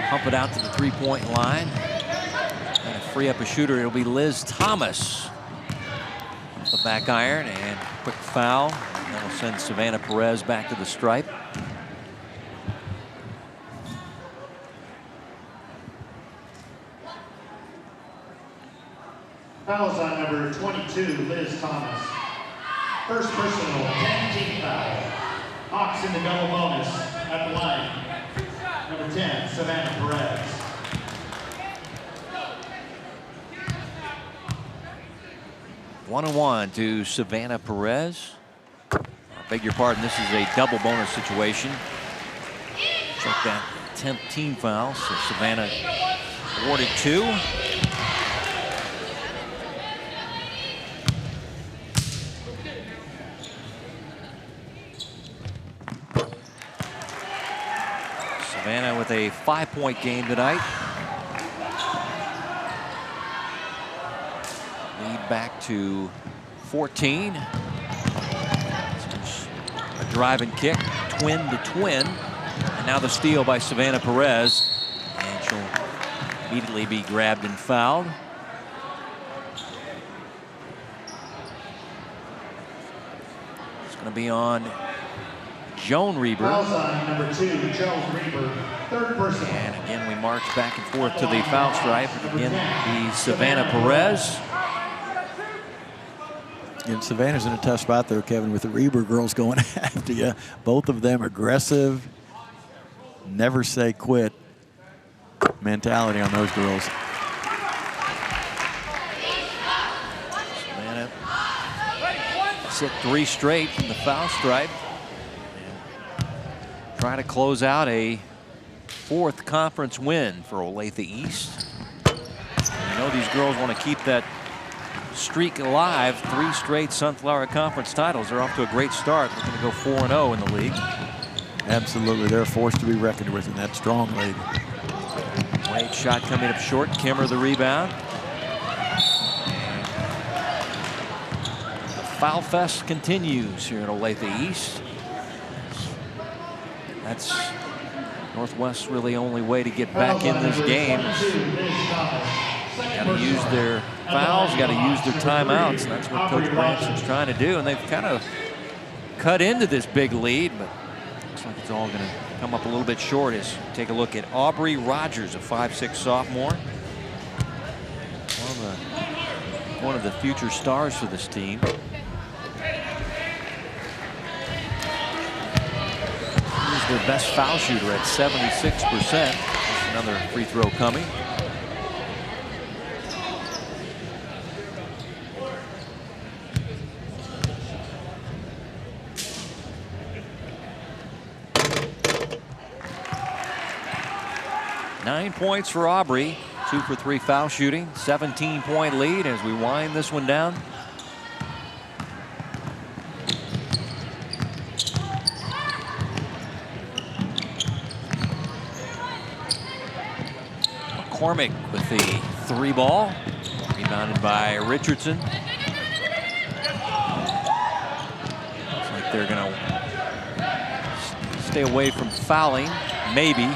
pump it out to the 3-point line. And free up a shooter. It'll be Liz Thomas. The back iron and quick foul. That'll send Savannah Perez back to the stripe. Fouls on number 22, Liz Thomas. First personal, 10-team foul. Hawks in the double bonus at the line. Number 10, Savannah Perez. One and one to Savannah Perez. I beg your pardon, this is a double bonus situation. Check that 10th team foul. So Savannah awarded 2. Savannah with a 5-point game tonight. Lead back to 14. A drive and kick, twin to twin. And now the steal by Savannah Perez. And she'll immediately be grabbed and fouled. It's going to be on Joan Reber. Number 2, Joan Reber, third personal. And again, we march back and forth to the foul stripe. Again, the Savannah Perez. And Savannah's in a tough spot there, Kevin, with the Reber girls going after you. Both of them aggressive, never say quit mentality on those girls. Savannah sit 3 straight from the foul stripe. Trying to close out a 4th conference win for Olathe East. You know these girls want to keep that streak alive. 3 straight Sunflower Conference titles. They're off to a great start. They're going to go 4-0 in the league. Absolutely, they're a force to be reckoned with in that strong league. Wade shot coming up short. Kimmer the rebound. The foul fest continues here at Olathe East. That's Northwest's really only way to get back in this game. Got to use their fouls, got to use their timeouts. And that's what Coach Branson's trying to do. And they've kind of cut into this big lead, but looks like it's all going to come up a little bit short as you take a look at Aubrey Rogers, a 5'6" sophomore. One of the future stars for this team. He's their best foul shooter at 76%. There's another free throw coming. Nine points for Aubrey. 2 for 3 foul shooting. 17-point lead as we wind this one down. McCormick with the 3 ball. Rebounded by Richardson. Looks like they're going to stay away from fouling. Maybe.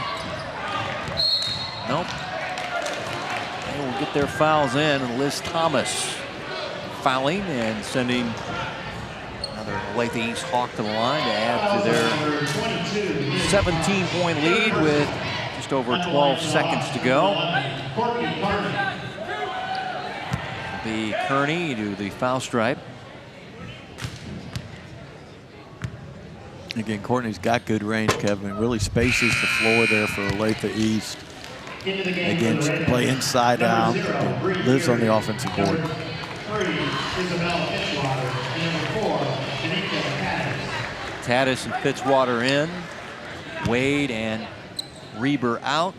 Nope. They will get their fouls in, and Liz Thomas fouling and sending another Olathe East Hawk to the line to add to their 17-point lead with just over 12 seconds to go. The Kearney to the foul stripe. Again, Courtney's got good range, Kevin. Really spaces the floor there for Olathe East. Again, she can play inside out. Lives on the offensive board. Tatis and Fitzwater in. Wade and Reber out.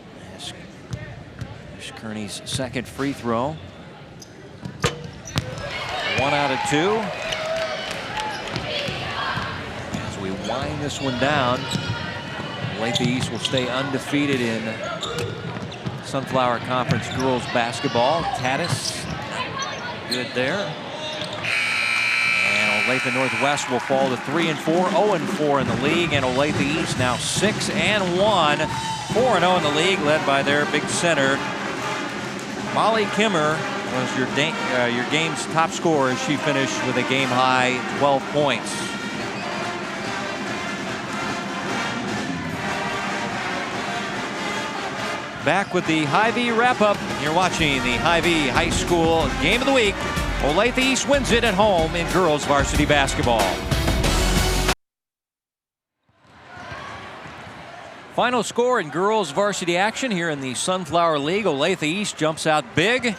There's Kearney's second free throw. 1 out of 2. As we wind this one down, Olathe East will stay undefeated in Sunflower Conference girls basketball. Tatis, good there. And Olathe Northwest will fall to 3-4, 0-4 in the league. And Olathe East now 6-1, 4-0 in the league, led by their big center. Molly Kimmer was your game's top scorer as she finished with a game-high 12 points. Back with the Hy-Vee wrap-up. You're watching the Hy-Vee High School Game of the Week. Olathe East wins it at home in girls varsity basketball. Final score in girls varsity action here in the Sunflower League. Olathe East jumps out big,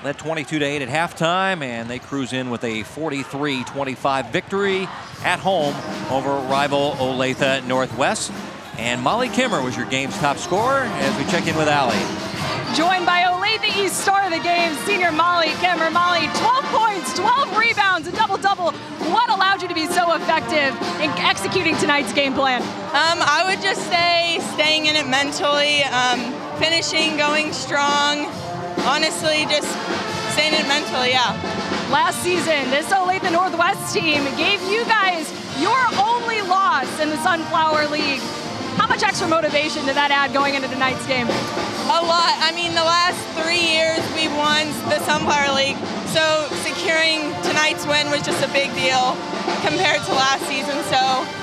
led 22-8 at halftime, and they cruise in with a 43-25 victory at home over rival Olathe Northwest. And Molly Kimmer was your game's top scorer as we check in with Allie. Joined by Olathe East star of the game, senior Molly Kimmer. Molly, 12 points, 12 rebounds, a double-double. What allowed you to be so effective in executing tonight's game plan? I would just say staying in it mentally, finishing, going strong. Honestly, just staying in it mentally, yeah. Last season, this Olathe Northwest team gave you guys your only loss in the Sunflower League. How much extra motivation did that add going into tonight's game? A lot. I mean, the last 3 years we won the Sunflower League, so securing tonight's win was just a big deal compared to last season. So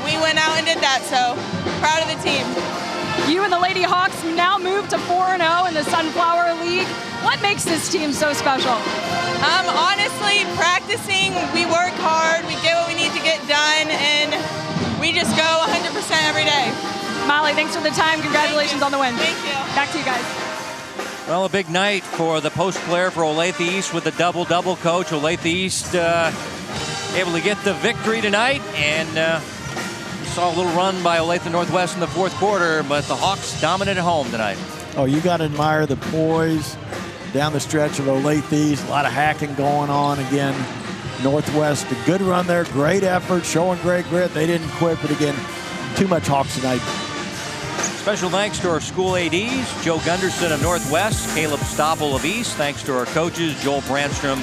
we went out and did that, so proud of the team. You and the Lady Hawks now move to 4-0 in the Sunflower League. What makes this team so special? Honestly, practicing, we work hard, we get what we need to get done, and we just go 100% every day. Molly, thanks for the time. Congratulations on the win. Thank you. Back to you guys. Well, a big night for the post player for Olathe East with the double-double. Coach, Olathe East able to get the victory tonight, and we saw a little run by Olathe Northwest in the fourth quarter, but the Hawks dominant at home tonight. Oh, you got to admire the poise down the stretch of Olathe East. A lot of hacking going on again. Northwest, a good run there, great effort, showing great grit. They didn't quit, but again, too much Hawks tonight. Special thanks to our school ADs, Joe Gunderson of Northwest, Caleb Stoppel of East. Thanks to our coaches, Joel Brandstrom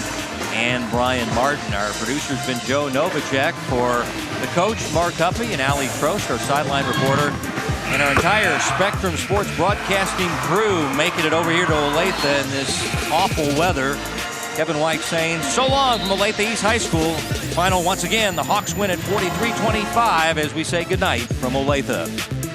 and Brian Martin. Our producer's been Joe Novacek. For the coach, Mark Huppy, and Allie Trost, our sideline reporter, and our entire Spectrum Sports broadcasting crew making it over here to Olathe in this awful weather. Kevin White saying so long from Olathe East High School. Final once again, the Hawks win at 43-25 as we say goodnight from Olathe.